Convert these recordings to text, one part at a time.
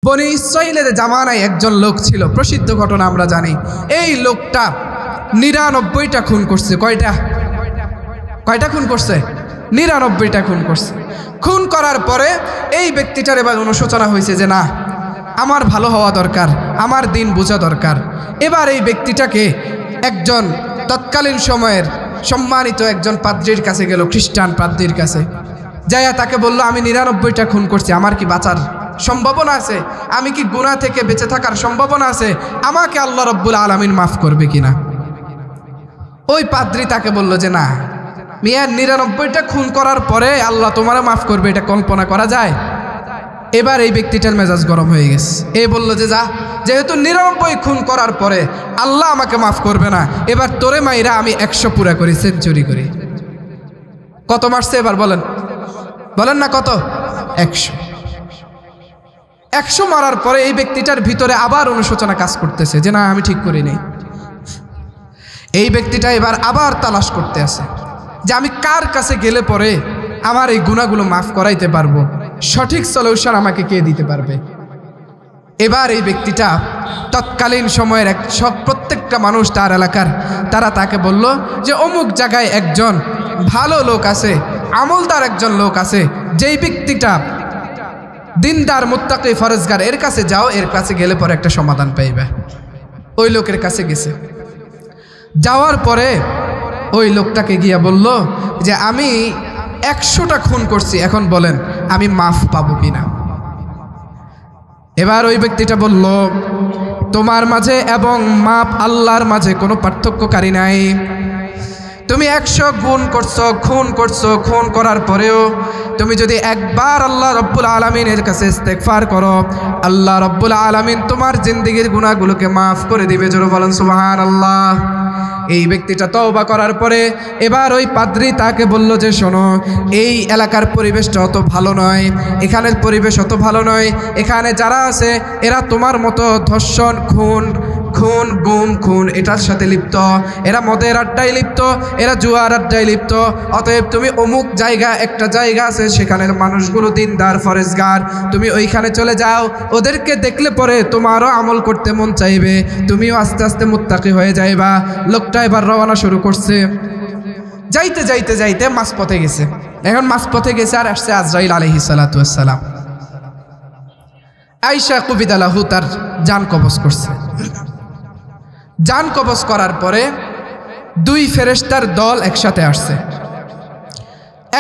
বনি ইসরাইলের জামানায় একজন লোক ছিল, প্রসিদ্ধ ঘটনা আমরা জানি। এই লোকটা 99টা খুন করছে। কয়টা খুন করছে? 99টা খুন করছে। খুন করার পরে এই ব্যক্তিটার এবার অনুশোচনা হয়েছে যে না, আমার ভালো হওয়া দরকার, আমার দিন বোঝা দরকার। এবার এই ব্যক্তিটাকে একজন তৎকালীন সময়ের সম্মানিত একজন পাদ্রীর কাছে গেল, খ্রিস্টান পাদ্রীর কাছে। যাইয়া তাকে বলল, আমি 99টা খুন করছি, আমার কি বাঁচার সম্ভাবনা আছে? আমি কি গুনাহ থেকে বেঁচে থাকার সম্ভাবনা আছে? আমাকে আল্লাহ রব্বুল আলামিন মাফ করবে কিনা? ওই পাদ্রী তাকে বলল যে না মিয়া, 99টা খুন করার পরে আল্লাহ তোমারে মাফ করবে, এটা কল্পনা করা যায়? এবার এই ব্যক্তিটার মেজাজ গরম হয়ে গেছে। এ বলল যে যা, যেহেতু 99 খুন করার পরে আল্লাহ আমাকে মাফ করবে না, এবার তোরে মাইরা আমি 100 পুরা করি, সেঞ্চুরি করি। কত মারছে এবার বলেন না কত? 100 মারার পরে এই ব্যক্তিটার ভিতরে আবার অনুশোচনা কাজ করতেছে যে না, আমি ঠিক করি নাই। এই ব্যক্তিটা এবার আবার তালাশ করতে আছে যে আমি কার কাছে গেলে পরে আমার এই গুনাহগুলো মাফ করাইতে পারবো, সঠিক সলিউশন আমাকে কে দিতে পারবে। এবার এই ব্যক্তিটা তৎকালীন সময়ের প্রত্যেকটা মানুষ তার এলাকার, তারা তাকে বলল যে অমুক জায়গায় একজন ভালো লোক আছে, আমলদার একজন লোক আছে, যেই ব্যক্তিটা দিনদার মুত্তাকি ফরজগার, এর কাছে যাও, এর কাছে গেলে পরে একটা সমাধান পাইবে। ওই লোকের কাছে গেছে। যাওয়ার পরে ওই লোকটাকে গিয়া বলল যে আমি 100টা খুন করছি, এখন বলেন আমি মাফ পাবো কিনা? এবার ওই ব্যক্তিটা বলল, তোমার মাঝে এবং মাপ আল্লাহর মাঝে কোনো পার্থক্যকারী নাই। তুমি 100 খুন করার পরেও তুমি যদি একবার আল্লাহ রব্বুল আলামিনের কাছে ইস্তেগফার করো, আল্লাহ রব্বুল আলামিন তোমার জিন্দেগির গুনাহগুলোকে মাফ করে দিবে। জোরে বলেন সুবহানাল্লাহ। এই ব্যক্তিটা তওবা করার পরে এবার ওই পাদ্রী তাকে বলল যে শোনো, এই এলাকার পরিবেশটা অত ভালো নয়, এখানের পরিবেশ অত ভালো নয়, এখানে যারা আছে এরা তোমার মতো ধর্ষণ, খুন এটার সাথে লিপ্ত, এরা মদের আড্ডায় লিপ্ত, এরা জুয়ার আড্ডায় লিপ্ত। অতএব তুমি অমুক একটা জায়গা আছে, সেখানের মানুষগুলো দিনদার ফরজগার, তুমি ওইখানে চলে যাও। ওদেরকে দেখলে পরে তোমারও আমল করতে মন চাইবে, তুমিও আস্তে আস্তে মুত্তাকি হয়ে যাইবা। লোকটা এবার রওনা শুরু করছে। যাইতে মাঝপথে গেছে। এখন মাঝপথে গেছে আর আসছে আজরাইল আলাইহিস সালাতু ওয়াস সালাম। আয়েশা কুবিদালাহু তার জান কবজ করছে। জান কবজ করার পরে 2 ফেরেশতার দল একসাথে আসছে।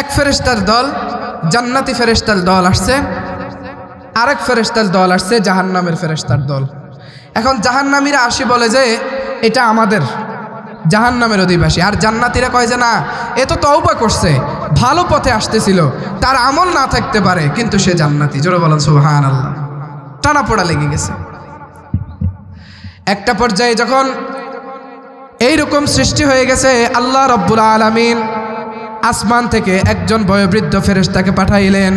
এক ফেরেশতার দল জান্নাতি ফেরেশতার দল আসছে, আরেক ফেরেশতার দল আসছে জাহান্নামের ফেরেশতার দল। এখন জাহান্নামীরা আসি বলে যে এটা আমাদের জাহান্নামের অধিবাসী, আর জান্নাতীরা কয় যে না, এ তো তওবা করছে, ভালো পথে আসতেছিল, তার আমল না থাকতে পারে, কিন্তু সে জান্নাতি। জোরে বলেন সুবহানাল্লাহ। টানাপোড়া লেগে গেছে। একটা পর্যায়ে যখন এইরকম সৃষ্টি হয়ে গেছে, আল্লাহ রব্বুল আলামিন আসমান থেকে একজন বয়োবৃদ্ধ ফেরেশতাকে পাঠাইলেন।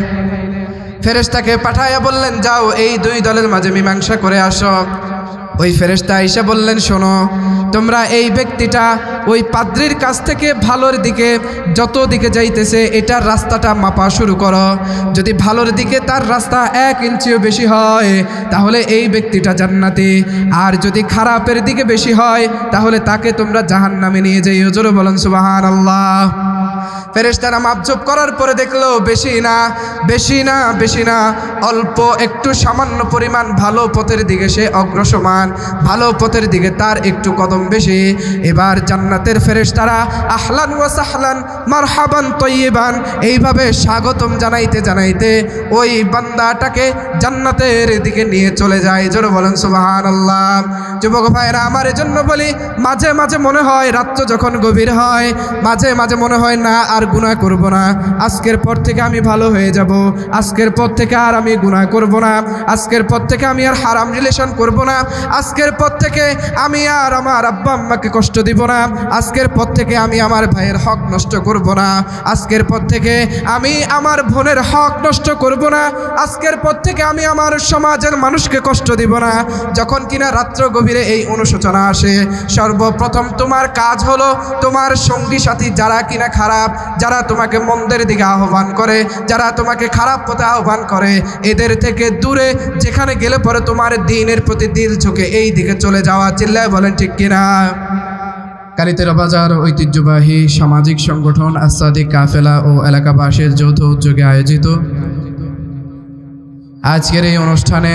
ফেরেশতাকে পাঠাইয়া বললেন, যাও এই 2 দলের মাঝে মীমাংসা করে আসো। ওই ফেরেশতা আয়েশা বললেন, শোনো, তোমরা এই ব্যক্তিটা ওই পাদ্রীর কাছ থেকে ভালোর দিকে যত দিকে যাইতেছে এটার রাস্তাটা মাপা শুরু করো। যদি ভালোর দিকে তার রাস্তা 1 ইঞ্চিও বেশি হয় তাহলে এই ব্যক্তিটা জান্নাতি, আর যদি খারাপের দিকে বেশি হয় তাহলে তাকে তোমরা জাহান্নামে নিয়ে যাইও। জোরে বলেন সুবহানাল্লাহ। ফেরেশতারা মাপজোপ করার পরে দেখলো বেশি না, অল্প একটু সামান্য পরিমাণ ভালো পথের দিকে সে অগ্রসমান, ভালো পথের দিকে তার একটু কদম বেশি। এবার জান্নাতের ফেরেশতারা আহলান ওয়া সাহলান মারহাবান তয়্যিবান এইভাবে স্বাগতম জানাইতে ওই বান্দাটাকে জান্নাতের দিকে নিয়ে চলে যায়। জোরে বলেন সুবহানাল্লাহ। যুবক ভাইরা আমার, এজন্য বলি, মাঝে মাঝে মনে হয় রাত্র যখন গভীর হয়, মাঝে মাঝে মনে হয় না আর গুনাহ করব না, আজকের পর থেকে আমি ভালো হয়ে যাব, আজকের পর থেকে আর আমি গুনাহ করব না, আজকের পর থেকে আমি আর হারাম রিলেশন করব না, আজকের পর থেকে আমি আর আমার আব্বা আম্মাকে কষ্ট দিব না, আজকের পর থেকে আমি আমার ভাইয়ের হক নষ্ট করব না, আজকের পর থেকে আমি আমার বোনের হক নষ্ট করব না, আজকের পর থেকে আমি আমার সমাজের মানুষকে কষ্ট দিব না। যখন কিনা রাত্র গভীরে এই অনুশোচনা আসে, সর্বপ্রথম তোমার কাজ হলো তোমার সঙ্গী সাথী যারা কিনা খারাপ খারাপ, যারা তোমাকে মন্দের দিকে আহ্বান করে, যারা তোমাকে খারাপ পথে আহ্বান করে, এদের থেকে দূরে যেখানে গেলে পরে তোমার দ্বীনের প্রতি দিল ঝুঁকে এই দিকে চলে যাওয়া। চিল্লায় বলেন ঠিক কিনা? কালিতেরা বাজার ঐতিহ্যবাহী সামাজিক সংগঠন আস-সাদিক কাফেলা ও এলাকাবাসীর যৌথ উদ্যোগে আয়োজিত আজকের এই অনুষ্ঠানে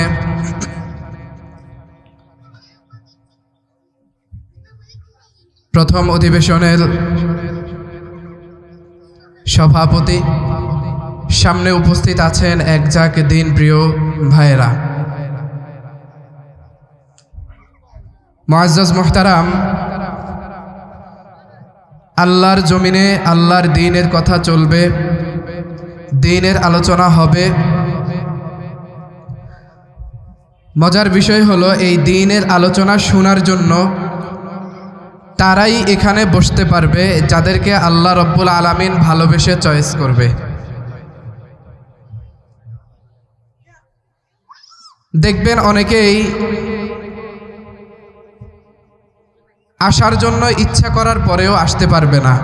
প্রথম অধিবেশনের সভাপতি, সামনে উপস্থিত আছেন একজাক দিন প্রিয় ভাইয়েরা, মুআজ্জাজ মুহতারাম, আল্লাহর জমিনে আল্লাহর দ্বীনের কথা চলবে, দ্বীনের আলোচনা হবে। মজার বিষয় হলো এই দ্বীনের আলোচনা শোনার জন্য তারাই এখানে বসতে পারবে যাদেরকে আল্লাহ রব্বুল আলামিন ভালোবেসে চয়েস করবে। দেখবেন অনেকেই আসার জন্য ইচ্ছা করার পরেও আসতে পারবে না,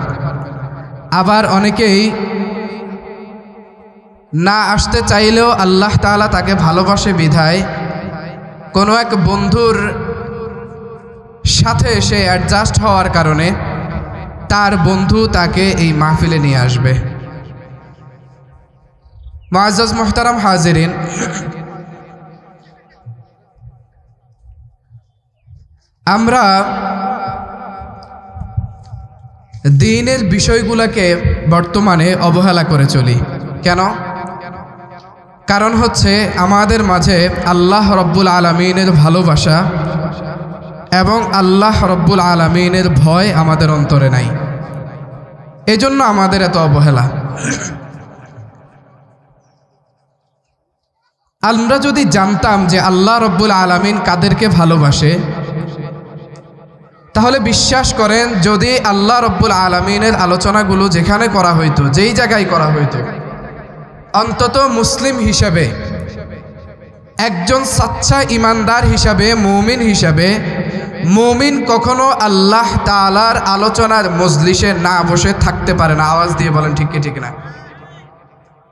আবার অনেকেই না আসতে চাইলেও আল্লাহ তাআলা তাকে ভালোবাসে বিধায় কোনো এক বন্ধুর সাথে সে অ্যাডজাস্ট হওয়ার কারণে তার বন্ধু তাকে এই মাহফিলে নিয়ে আসবে। মুআজ্জাজ মুহতারাম হাজিরিন, আমরা দ্বীনের বিষয়গুলোকে বর্তমানে অবহেলা করে চলি। কেন? কারণ হচ্ছে আমাদের মাঝে আল্লাহ রব্বুল আলামিনের ভালোবাসা এবং আল্লাহ রব্বুল আলামিনের ভয় আমাদের অন্তরে নাই, এজন্য আমাদের এত অবহেলা। আমরা যদি জানতাম যে আল্লাহ রব্বুল আলামিন কাদেরকে ভালোবাসে, তাহলে বিশ্বাস করেন যদি আল্লাহ রব্বুল আলামিনের আলোচনাগুলো যেখানে করা হইতো, যেই জায়গায় করা হইতো, অন্তত মুসলিম হিসাবে, একজন সাচ্চা ইমানদার হিসাবে, মুমিন হিসাবে, মুমিন কখনো আল্লাহ তাআলার আলোচনার মজলিসে না বসে থাকতে পারে না। আওয়াজ দিয়ে বলেন ঠিক কি ঠিক না?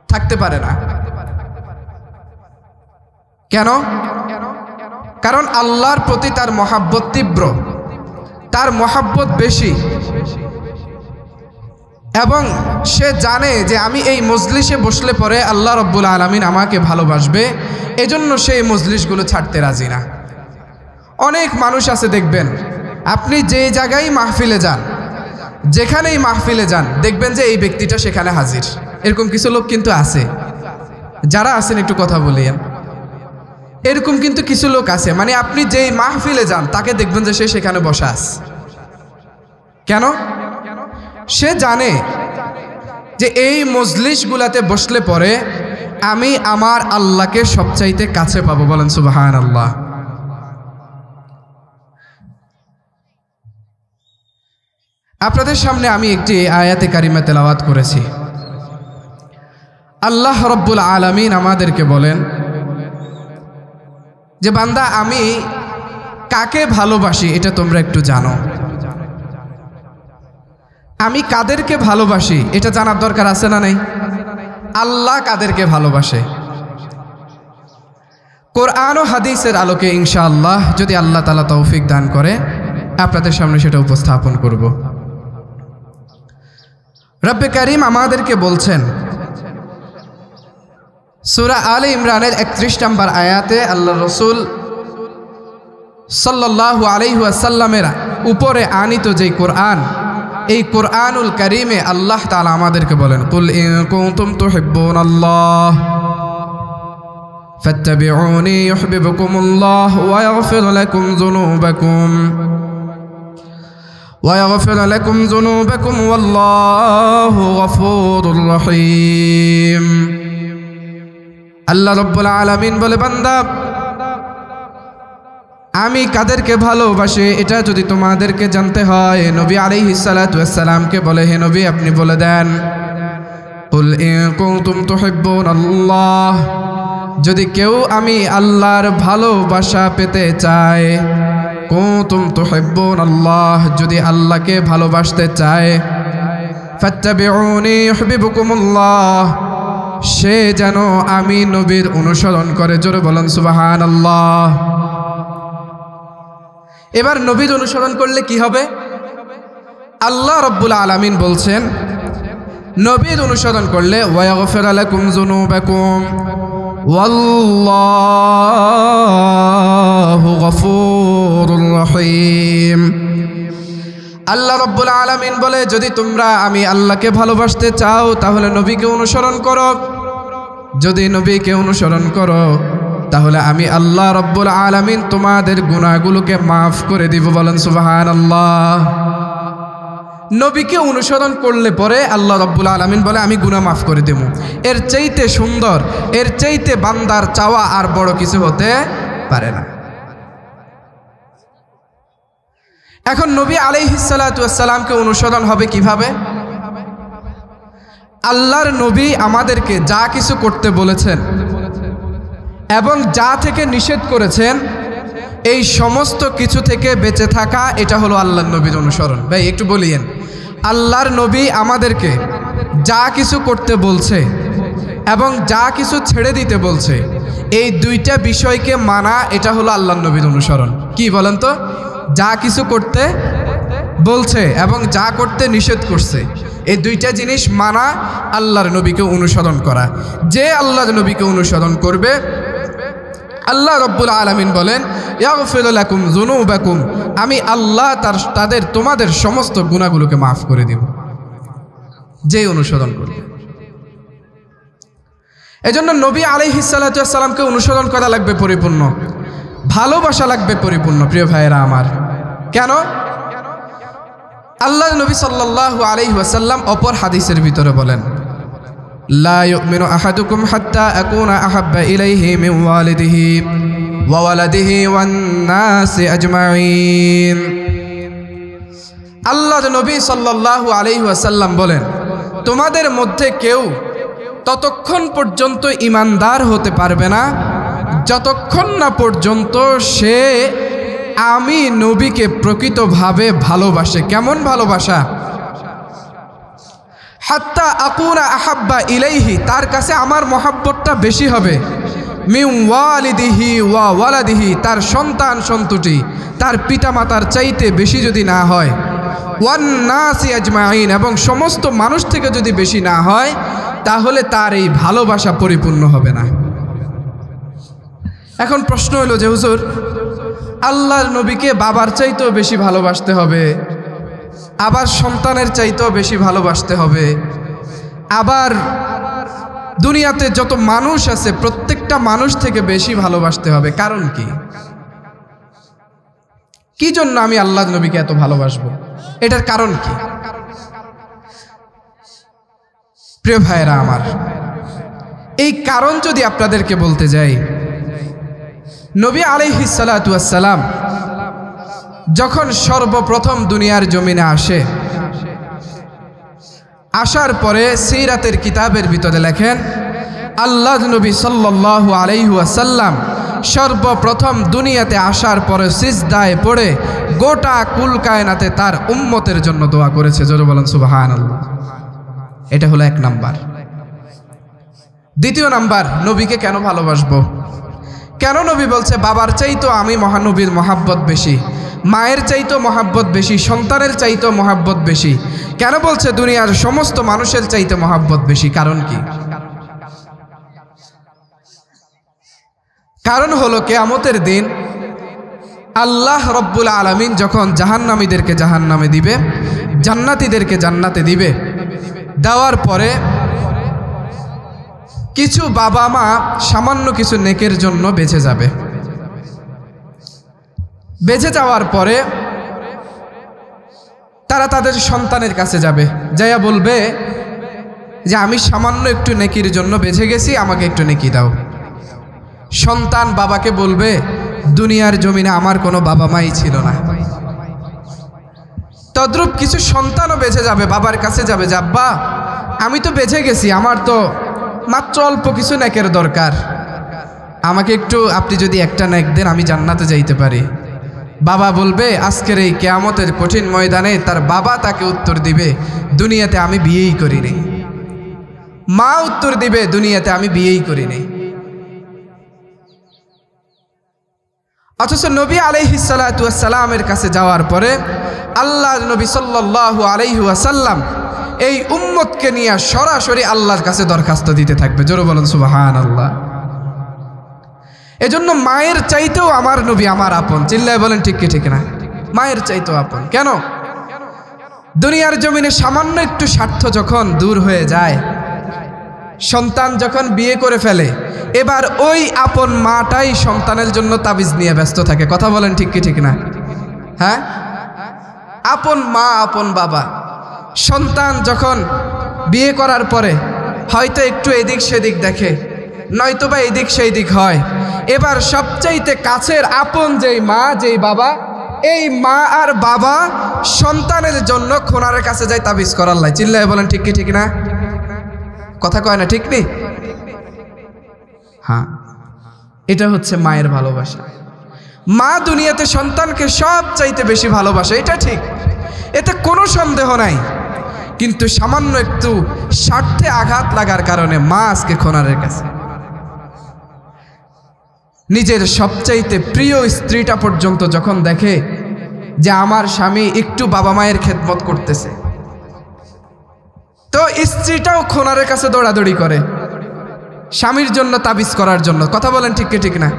থাকতে পারে না। কেন? কারণ আল্লাহর প্রতি তার মহাব্বত তীব্র, তার মহাব্বত বেশি, এবং সে জানে যে আমি এই মজলিসে বসলে পরে আল্লাহ রব্বুল আলামিন আমাকে ভালোবাসবে, এজন্য সেই মজলিসগুলো ছাড়তে রাজি না। অনেক মানুষ আছে দেখবেন, আপনি যে জায়গায় মাহফিলে যান, যেখানেই মাহফিলে যান, দেখবেন যে এই ব্যক্তিটা সেখানে হাজির। এরকম কিছু লোক কিন্তু আছে, যারা আছেন একটু কথা বলিয়েন। এরকম কিন্তু কিছু লোক আছে, মানে আপনি যেই মাহফিলে যান তাকে দেখবেন যে সে সেখানে বসা আছে। কেন? সে জানে যে এই মজলিসগুলাতে বসলে পরে আমি আমার আল্লাহকে সবচাইতে কাছে পাবো। বলেন সুবহানাল্লাহ। আপনাদের সামনে আমি একটি আয়াতে কারিমা তেলাওয়াত করেছি। আল্লাহ রব্বুল আলামিন আমাদেরকে বলেন যে বান্দা আমি কাকে ভালোবাসি এটা তোমরা একটু জানো। আমি কাদেরকে ভালোবাসি এটা জানার দরকার আছে না নাই? আল্লাহ কাদেরকে ভালোবাসে, কোরআন ও হাদিসের আলোকে ইনশাআল্লাহ যদি আল্লাহ তাআলা তৌফিক দান করে আপনাদের সামনে সেটা উপস্থাপন করব। রব্বে কারীম আমাদেরকে বলছেন সূরা আলে ইমরানের 31 নম্বর আয়াতে, আল্লাহ রাসূল সাল্লাল্লাহু আলাইহি ওয়াসাল্লামের উপরে আনিত যে কোরআন, এই কোরআনুল কারীমে আল্লাহ তাআলা আমাদেরকে বলেন, কুল ইন কুনতুম তুহিব্বুনাল্লাহ ফাত্তাবিউনি ইউহিব্বুকুমুল্লাহ ওয়া ইয়াগফির লাকুম যুনুবাকুম ويغفر لكم ذنوبكم والله غفور رحيم। আল্লাহ রব্বুল আলামিন বলে, বান্দা আমি কাদেরকে ভালোবাসি এটা যদি তোমাদেরকে জানতে হয়, নবী আলাইহিস সালাতু ওয়াস সালামকে বলে, হে নবী আপনি বলে দেন, কুল ইন কুনতুম তুহিব্বুনাল্লাহ, যদি কেউ আমি আল্লাহর ভালোবাসা পেতে চায়, কুনতুম তুহিব্বুনাল্লাহ, যদি আল্লাহকে ভালোবাসতে চায়, ফাত্তাবিউনি ইউহিব্বুকুমুল্লাহ, সে যেন আমি নবীর অনুসরণ করে। জোরে বলেন সুবহানাল্লাহ। এবার নবীর অনুসরণ করলে কি হবে? আল্লাহ রাব্বুল আলামিন বলছেন নবীর অনুসরণ করলে ওয়াগফির লাকুম যুনুবাকুম ওয়াল্লাহু গফুরুর রহিম। আল্লাহ রাব্বুল আলামিন বলে যদি তোমরা আমি আল্লাহকে ভালোবাসতে চাও তাহলে নবীকে অনুসরণ করো। যদি নবীকে অনুসরণ করো তাহলে আমি আল্লাহ রাব্বুল আলামিন তোমাদের গুনাহগুলোকে মাফ করে দিব। বলেন সুবহানাল্লাহ। নবীকে অনুসরণ করলে পরে আল্লাহ রাব্বুল আলামিন বলে আমি গুনাহ মাফ করে দেব। এর চাইতে সুন্দর, এর চাইতে বান্দার চাওয়া আর বড় কিছু হতে পারে না। এখন নবী আলাইহিস সালাতু ওয়াস সালামকে অনুসরণ হবে কিভাবে? আল্লাহর নবী আমাদেরকে যা কিছু করতে বলেছেন এবং যা থেকে নিষেধ করেছেন এই সমস্ত কিছু থেকে বেঁচে থাকা, এটা হলো আল্লাহর নবীর অনুসরণ। ভাই একটু বলিয়েন, আল্লাহর নবী আমাদেরকে যা কিছু করতে বলছে এবং যা কিছু ছেড়ে দিতে বলছে, এই দুইটা বিষয়কে মানা, এটা হলো আল্লাহর নবীর অনুসরণ। কি বলেন তো? যা কিছু করতে বলছে এবং যা করতে নিষেধ করছে, এই দুইটা জিনিস মানা আল্লাহর নবীকে অনুসরণ করা। যে আল্লাহর নবীকে অনুসরণ করবে, আল্লাহ রাব্বুল আলামিন বলেন ইয়াগফির লাকুম যুনুবাকুম, আমি আল্লাহ তাদের তোমাদের সমস্ত গুনাহগুলোকে মাফ করে দিব যে অনুসরণ করবে। এজন্য নবী আলাইহিস সালাতু ওয়াস সালামকে অনুসরণ করা লাগবে পরিপূর্ণ, ভালোবাসা লাগবে পরিপূর্ণ। প্রিয় ভাইয়েরা আমার, কেন? আল্লাহর নবী সাল্লাল্লাহু আলাইহি ওয়াসাল্লাম অপর হাদিসের ভিতরে বলেন লা ইউমিনু আহাদুকুম হাত্তা আকুনা আহাব্বা ইলাইহি মিন ওয়ালিদিহি ওয়া ওয়ালাদিহি ওয়ান নাসি আজমাইন। আল্লাহর নবী সাল্লাল্লাহু আলাইহি ওয়াসাল্লাম বলেন তোমাদের মধ্যে কেউ ততক্ষণ পর্যন্ত ঈমানদার হতে পারবে না যতক্ষণ না পর্যন্ত সে আমি নবীকে প্রকৃতভাবে ভালোবাসে। কেমন ভালোবাসা? হাত্তা আকুনা আহাব্বা ইলাইহি, তার কাছে আমার মহাব্বতটা বেশি হবে। মিন ওয়ালিদিহি ওয়া ওয়ালাদিহি, তার সন্তান সন্ততি তার পিতামাতার চাইতে বেশি যদি না হয়, ওয়ান নাসি আজমাইন, এবং সমস্ত মানুষ থেকে যদি বেশি না হয়, তাহলে তার এই ভালোবাসা পরিপূর্ণ হবে না। এখন প্রশ্ন হলো যে হুজুর, আল্লাহর নবীকে বাবার চাইতেও বেশি ভালোবাসতে হবে, আবার সন্তানের চাইতেও বেশি ভালোবাসতে হবে, আবার দুনিয়াতে যত মানুষ আছে প্রত্যেকটা মানুষ থেকে বেশি ভালোবাসতে হবে, কারণ কি? কি জন্য আমি আল্লাহর নবীকে এত ভালোবাসবো? এটার কারণ কি? প্রিয় ভাইয়েরা আমার, এই কারণ যদি আপনাদেরকে বলতে যাই, নবী আলাইহিস সালাতু ওয়াস সালাম যখন সর্বপ্রথম দুনিয়ার জমিনে আসে, আসার পরে সিরাতের কিতাবের ভিতরে লেখেন আল্লাহর নবী সাল্লাল্লাহু আলাইহি ওয়াসাল্লাম সর্বপ্রথম দুনিয়াতে আসার পরে সিজদায় পড়ে গোটা কুল কায়নাতে তার উম্মতের জন্য দোয়া করেছে। জোরে বলেন সুবহানাল্লাহ। এটা হলো এক নাম্বার। দ্বিতীয় নাম্বার, নবীকে কেন ভালোবাসবো? কেন নবী বলছে বাবার চাইতেও আমি মহানবীর মহাব্বত বেশি, মায়ের চাইতেও মহাব্বত বেশি, সন্তানের চাইতেও মহাব্বত বেশি? কেন বলছে দুনিয়ার সমস্ত মানুষের চাইতে মহাব্বত বেশি? কারণ কি? কারণ হলো কিয়ামতের দিন আল্লাহ রব্বুল আলামিন যখন জাহান্নামীদেরকে জাহান্নামে দিবে, জান্নাতীদেরকে জান্নাতে দিবে, দেওয়ার পরে কিছু বাবা মা সামান্য কিছু নেকের জন্য বেঁচে যাবে। বেঁচে যাওয়ার পরে তারা তাদের সন্তানের কাছে যাবে, যাইয়া বলবে যে আমি সামান্য একটু নেকির জন্য বেঁচে গেছি, আমাকে একটু নেকি দাও। সন্তান বাবাকে বলবে দুনিয়ার জমিনে আমার কোনো বাবা মাই ছিল না। তদ্রূপ কিছু সন্তানও বেঁচে যাবে, বাবার কাছে যাবে যে আব্বা আমি তো বেঁচে গেছি, আমার তো মাত্র অল্প কিছু নেকের দরকার, আমাকে একটু আপনি যদি একটা নেক দেন আমি জান্নাতে যাইতে পারি। বাবা বলবে আজকের এই কিয়ামতের কঠিন ময়দানে তার বাবা তাকে উত্তর দিবে, দুনিয়াতে আমি বিয়েই করিনি। মা উত্তর দিবে, দুনিয়াতে আমি বিয়েই করিনি। অথচ নবী আলাইহিস সালাতু ওয়াস সালামের কাছে যাওয়ার পরে আল্লাহ নবী সাল্লাল্লাহু আলাইহি ওয়াসাল্লাম এই উম্মতকে নিয়ে সরাসরি আল্লাহর কাছে দরখাস্ত দিতে থাকবে। জোরে বলেন সুবহানাল্লাহ। এজন্য মায়ের চাইতেও আমার নবী আমার আপন। চিল্লায় বলেন ঠিক কি ঠিক না? মায়ের চাইতেও আপন। কেন? দুনিয়ার জমিনে সামান্য একটু স্বার্থ যখন দূর হয়ে যায়, সন্তান যখন বিয়ে করে ফেলে, এবার ওই আপন মাটাই সন্তানের জন্য তাবিজ নিয়ে ব্যস্ত থাকে। কথা বলেন ঠিক কি ঠিক না? হ্যাঁ, আপন মা আপন বাবা সন্তান যখন বিয়ে করার পরে হয়তো একটু এদিক সেদিক দেখে, নয়তোবা এদিক সেই দিক হয়, এবার সবচাইতে কাছের আপন যেই মা যেই বাবা, এই মা আর বাবা সন্তানের জন্য খোনারের কাছে যায় তাবিজ করার লাই। চিল্লায় বলেন ঠিক কি ঠিক না? কথা কয় না ঠিক নেই? হ্যাঁ, এটা হচ্ছে মায়ের ভালোবাসা। মা দুনিয়াতে সন্তানকে সব চাইতে বেশি ভালোবাসে, এটা ঠিক, এতে কোনো সন্দেহ নাই। কিন্তু সামান্য একটু স্বার্থে আঘাত লাগার কারণে মা আজকে খোনারের কাছে। নিজের সবচাইতে প্রিয় স্ত্রীটা পর্যন্ত যখন দেখে যে আমার স্বামী একটু বাবা মায়ের খেদমত করতেছে, তো স্ত্রীটাও খোনারের কাছে দৌড়াদৌড়ি করে স্বামীর জন্য তাবিজ করার জন্য। কথা বলেন ঠিক কি ঠিক না?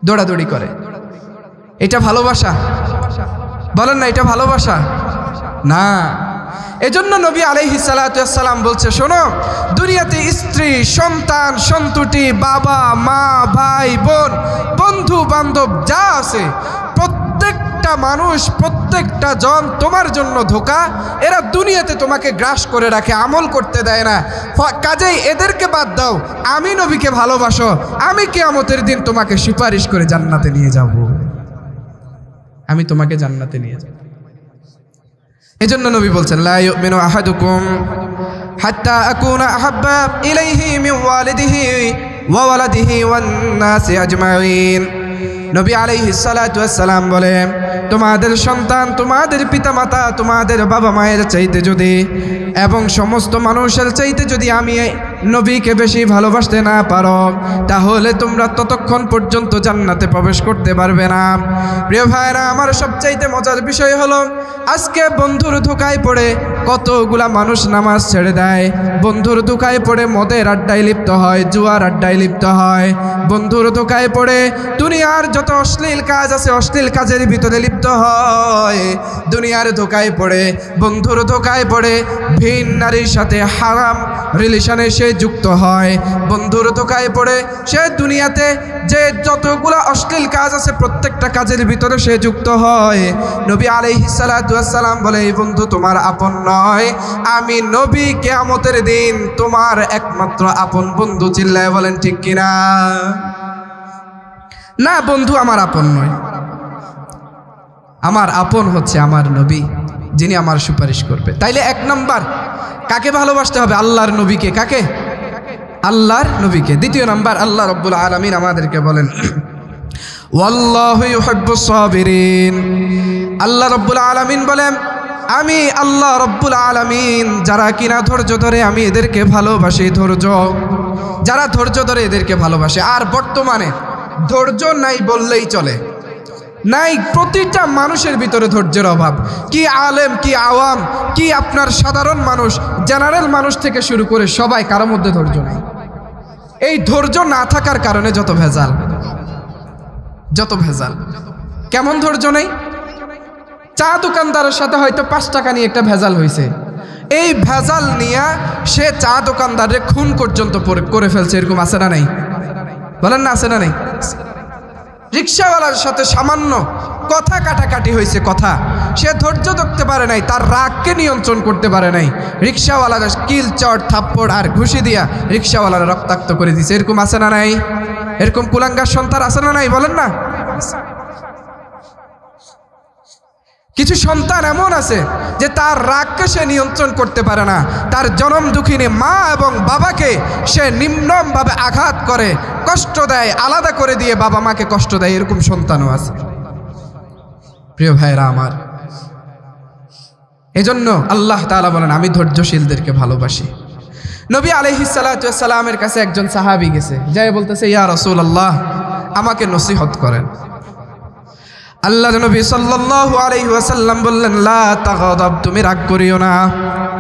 দৌড়াদৌড়ি করে। এটা ভালোবাসা? বলেন না এটা ভালোবাসা? না। এজন্য নবী আলাইহিস সালাতু ওয়াস সালাম বলছে, শোনো, দুনিয়াতে স্ত্রী, সন্তান, সন্তুতি, বাবা মা, ভাই বোন, বন্ধু বান্ধব যা আছে, প্রত্যেকটা মানুষ, প্রত্যেকটা জন তোমার জন্য ধোঁকা। এরা দুনিয়াতে তোমাকে গ্রাস করে রাখে, আমল করতে দেয় না। কাজেই এদেরকে বাদ দাও, আমি নবীকে ভালোবাসো, আমি কিয়ামতের দিন তোমাকে সুপারিশ করে জান্নাতে নিয়ে যাব, আমি তোমাকে জান্নাতে নিয়ে যাব। এজন্য নবী বলছেন, লা ইউমিনু আহাদুকুম হাত্তা আকুনা আহাব্বা ইলাইহি মিন ওয়ালিদিহি ওয়া ওয়ালাদিহি ওয়ান নাসি আজমাইন। নবী আলাইহিস সালাতু ওয়াস সালাম বলেন, তোমাদের সন্তান, তোমাদের পিতামাতা, তোমাদের বাবা মায়ের চাইতে যদি এবং সমস্ত মানুষের চাইতে যদি আমি নবীকে বেশি ভালোবাসতে না পারো, তাহলে তোমরা ততক্ষণ পর্যন্ত জান্নাতে প্রবেশ করতে পারবে না। প্রিয় ভাইরা আমার, সবচাইতে মজার বিষয় হলো আজকে বন্ধুর ধোঁকায় পড়ে কতগুলা মানুষ নামাজ ছেড়ে দেয়, বন্ধুর ধোঁকায় পড়ে মদের আড্ডায় লিপ্ত হয়, জুয়ার আড্ডায় লিপ্ত হয়, বন্ধুর ধোঁকায় পড়ে দুনিয়ার যত অশ্লীল কাজ আছে অশ্লীল কাজের ভিতরে লিপ্ত হয়, দুনিয়ার ধোঁকায় পড়ে, বন্ধুর ধোঁকায় পড়ে ভিন নারীর সাথে হারাম রিলেশনে সে যুক্ত হয়, বন্ধুর ধোঁকায় পড়ে সে দুনিয়াতে যে যতগুলো অশ্লীল কাজ আছে প্রত্যেকটা কাজের ভিতরে সে যুক্ত হয়। নবী আলাইহিস সালাতু ওয়াস সালাম বলে, এই বন্ধু তোমার আপন নয়, আমি নবী কিয়ামতের দিন তোমার একমাত্র আপন বন্ধু। চিল্লায় বলেন ঠিক কিনা? না, বন্ধু আমার আপন নয়, আমার আপন হচ্ছে আমার নবী, যিনি আমার সুপারিশ করবে। তাইলে এক নাম্বার কাকে ভালোবাসতে হবে? আল্লাহর নবীকে। কাকে? আল্লাহর নবীকে। দ্বিতীয় নাম্বার, আল্লাহ রাব্বুল আলামিন আমাদেরকে বলেন, ওয়াল্লাহু ইউহিব্বুস সাবিরিন। আল্লাহ রাব্বুল আলামিন বলেন, আমি আল্লাহ রাব্বুল আলামিন যারা কিনা ধৈর্য ধরে আমি এদেরকে ভালোবাসি। ধৈর্য যারা ধৈর্য ধরে এদেরকে ভালোবাসে। আর বর্তমানে ধৈর্য নাই বললেই চলে, নাই। প্রতিটা মানুষের ভিতরে ধৈর্যের অভাব। কি আলেম, কি আওয়াম, কি আপনার সাধারণ মানুষ, জেনারেল মানুষ থেকে শুরু করে সবাই, কারো মধ্যে ধৈর্য নেই। এই ধৈর্য না থাকার কারণে যত ভেজাল, যত ভেজাল। কেমন ধৈর্য নেই? চা দোকানদারের সাথে হয়তো 5 টাকা নিয়ে একটা ভেজাল হয়েছে, এই ভেজাল নিয়ে সে চা দোকানদারের খুন পর্যন্ত করে ফেলছে। এরকম আছে না নাই? বলেন না, আছে না নাই? রিক্সাওয়ালার সাথে সামান্য কথা কাটাকাটি হয়েছে, কথা, সে ধৈর্য ধরতে পারে নাই, তার রাগকে নিয়ন্ত্রণ করতে পারে নাই, রিক্সাওয়ালার কিল, চট, থাপ্পড় আর ঘুষি দিয়া রিক্সাওয়ালার রক্তাক্ত করে দিয়েছে। এরকম আছে না নাই? এরকম কুলাঙ্গার সন্তান আছে না নাই? বলেন না। কিছু সন্তান এমন আছে যে তার রাগকে সে নিয়ন্ত্রণ করতে পারে না, তার জনম দুঃখিনী মা এবং বাবাকে সে নিম্নভাবে আঘাত করে, কষ্ট দেয়, আলাদা করে দিয়ে বাবা মাকে কষ্ট দেয়। এরকম সন্তানও আছে। প্রিয় ভাইরা আমার, এজন্য আল্লাহ তাআলা বলেন আমি ধৈর্যশীলদেরকে ভালোবাসি। নবী আলাইহিস সালাতু ওয়াস সালামের কাছে একজন সাহাবী গেছে, যাই বলতেছে ইয়া রাসূলুল্লাহ আমাকে নসিহত করেন। আল্লাহর নবী সাল্লাল্লাহু আলাইহি ওয়াসাল্লাম বললেন লা তাগাদাব, তুমি রাগ করিও না।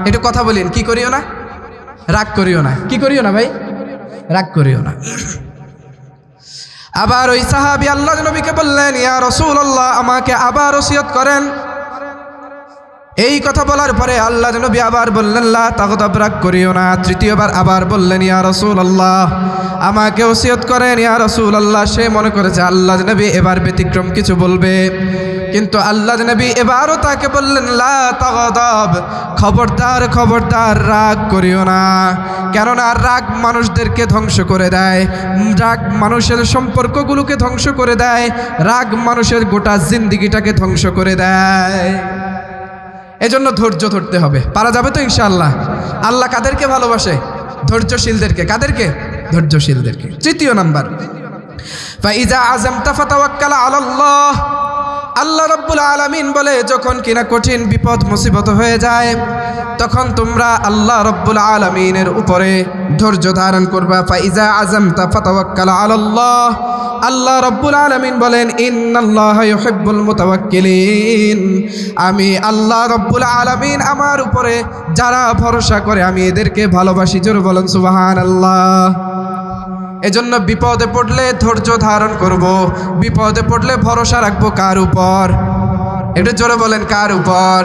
একটু কথা বলেন, কি করিও না? রাগ করিও না। কি করিও না ভাই? রাগ করিও না। আবার ওই সাহাবী আল্লাহর নবীকে বললেন ইয়া রাসূলুল্লাহ আমাকে আবার ওসিয়ত করেন। এই কথা বলার পরে আল্লাহর নবী আবার বললেন লা তাগদাব, রাগ করিও না। তৃতীয়বার আবার বললেন ইয়া রাসূলুল্লাহ আমাকে ওসিয়ত করেন ইয়া রাসূলুল্লাহ। সে মনে করেছে আল্লাহর নবী এবার ব্যতিক্রম কিছু বলবে, কিন্তু আল্লাহর নবী এবারও তাকে বললেন লা তাগদাব, খবরদার খবরদার রাগ করিও না। কেননা রাগ মানুষদেরকে ধ্বংস করে দেয়, রাগ মানুষের সম্পর্কগুলোকে ধ্বংস করে দেয়, রাগ মানুষের গোটা জিন্দেগিটাকে ধ্বংস করে দেয়। এজন্য ধৈর্য ধরতে হবে। পারা যাবে তো ইনশাআল্লাহ? আল্লাহ কাদেরকে ভালোবাসে? ধৈর্যশীলদেরকে। কাদেরকে? ধৈর্যশীলদেরকে। তৃতীয় নাম্বার, ফাইজা আযামতা ফাতাওয়াক্কাল আলাল্লাহ। আল্লাহ রাব্বুল আলামিন বলে যখন কিনা কঠিন বিপদ মুসিবত হয়ে যায় তখন তোমরা আল্লাহ রাব্বুল আলামিনের উপরে ধৈর্য ধারণ করবা। ফাইজা আযামতা ফাতাওয়াক্কাল আলাল্লাহ। আল্লাহ রাব্বুল আলামিন বলেন ইন্নাল্লাহা ইউহিব্বুল মুতাওয়াক্কিলিন, আমি আল্লাহ রাব্বুল আলামিন আমার উপরে যারা ভরসা করে আমি এদেরকে ভালোবাসি। জোরে বলেন সুবহানাল্লাহ। এজন্য বিপদে পড়লে ধৈর্য ধারণ করব, বিপদে পড়লে ভরসা রাখবো কার উপর? একটু জোরে বলেন কার উপর?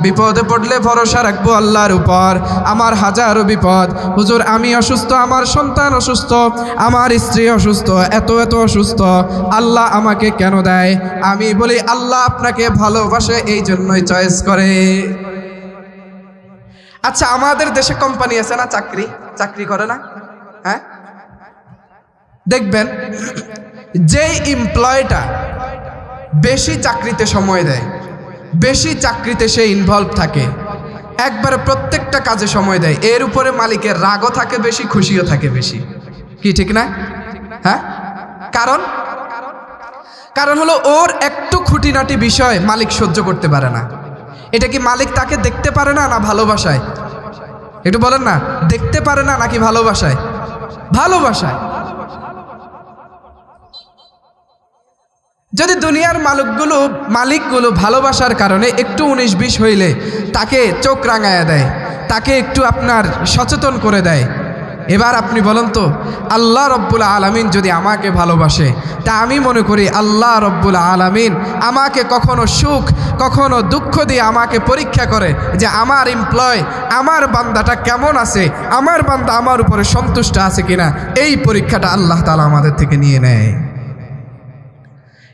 বিপদে পড়লে ভরসা রাখবো আল্লাহর উপর। আমার হাজারো বিপদ, হুজুর আমি অসুস্থ, আমার সন্তান অসুস্থ, আমার স্ত্রী অসুস্থ, এত এত অসুস্থ, আল্লাহ আমাকে কেন দেয়? আমি বলি আল্লাহ আপনাকে ভালোবাসে, এই জন্যই চয়েস করে। আচ্ছা আমাদের দেশে কোম্পানি আছে না, চাকরি করে না? হ্যাঁ, দেখবেন যেই এমপ্লয়টা বেশি চাকরিতে সময় দেয়, বেশি চাকরিতে সে ইনভলভ থাকে, একবারে প্রত্যেকটা কাজে সময় দেয়, এর উপরে মালিকের রাগও থাকে বেশি, খুশিও থাকে বেশি। কি ঠিক না? হ্যাঁ, কারণ হলো ওর একটু খুঁটিনাটি বিষয় মালিক সহ্য করতে পারে না। এটা কি মালিক তাকে দেখতে পারে না, না ভালোবাসায়? একটু বলেন না, দেখতে পারে না নাকি ভালোবাসায়? ভালোবাসায়। যদি দুনিয়ার মালিকগুলো ভালোবাসার কারণে একটু 19-20 হইলে তাকে চোখ রাঙায়া দেয়, তাকে একটু আপনার সচেতন করে দেয়, এবার আপনি বলেন তো আল্লাহ রব্বুল আলামিন যদি আমাকে ভালোবাসে, তা আমি মনে করি আল্লাহ রব্বুল আলামিন আমাকে কখনো সুখ কখনো দুঃখ দিয়ে আমাকে পরীক্ষা করে যে আমার এমপ্লয়, আমার বান্দাটা কেমন আছে, আমার বান্দা আমার উপরে সন্তুষ্ট আছে কিনা। এই পরীক্ষাটা আল্লাহ তাআলা আমাদের থেকে নিয়ে নেয়।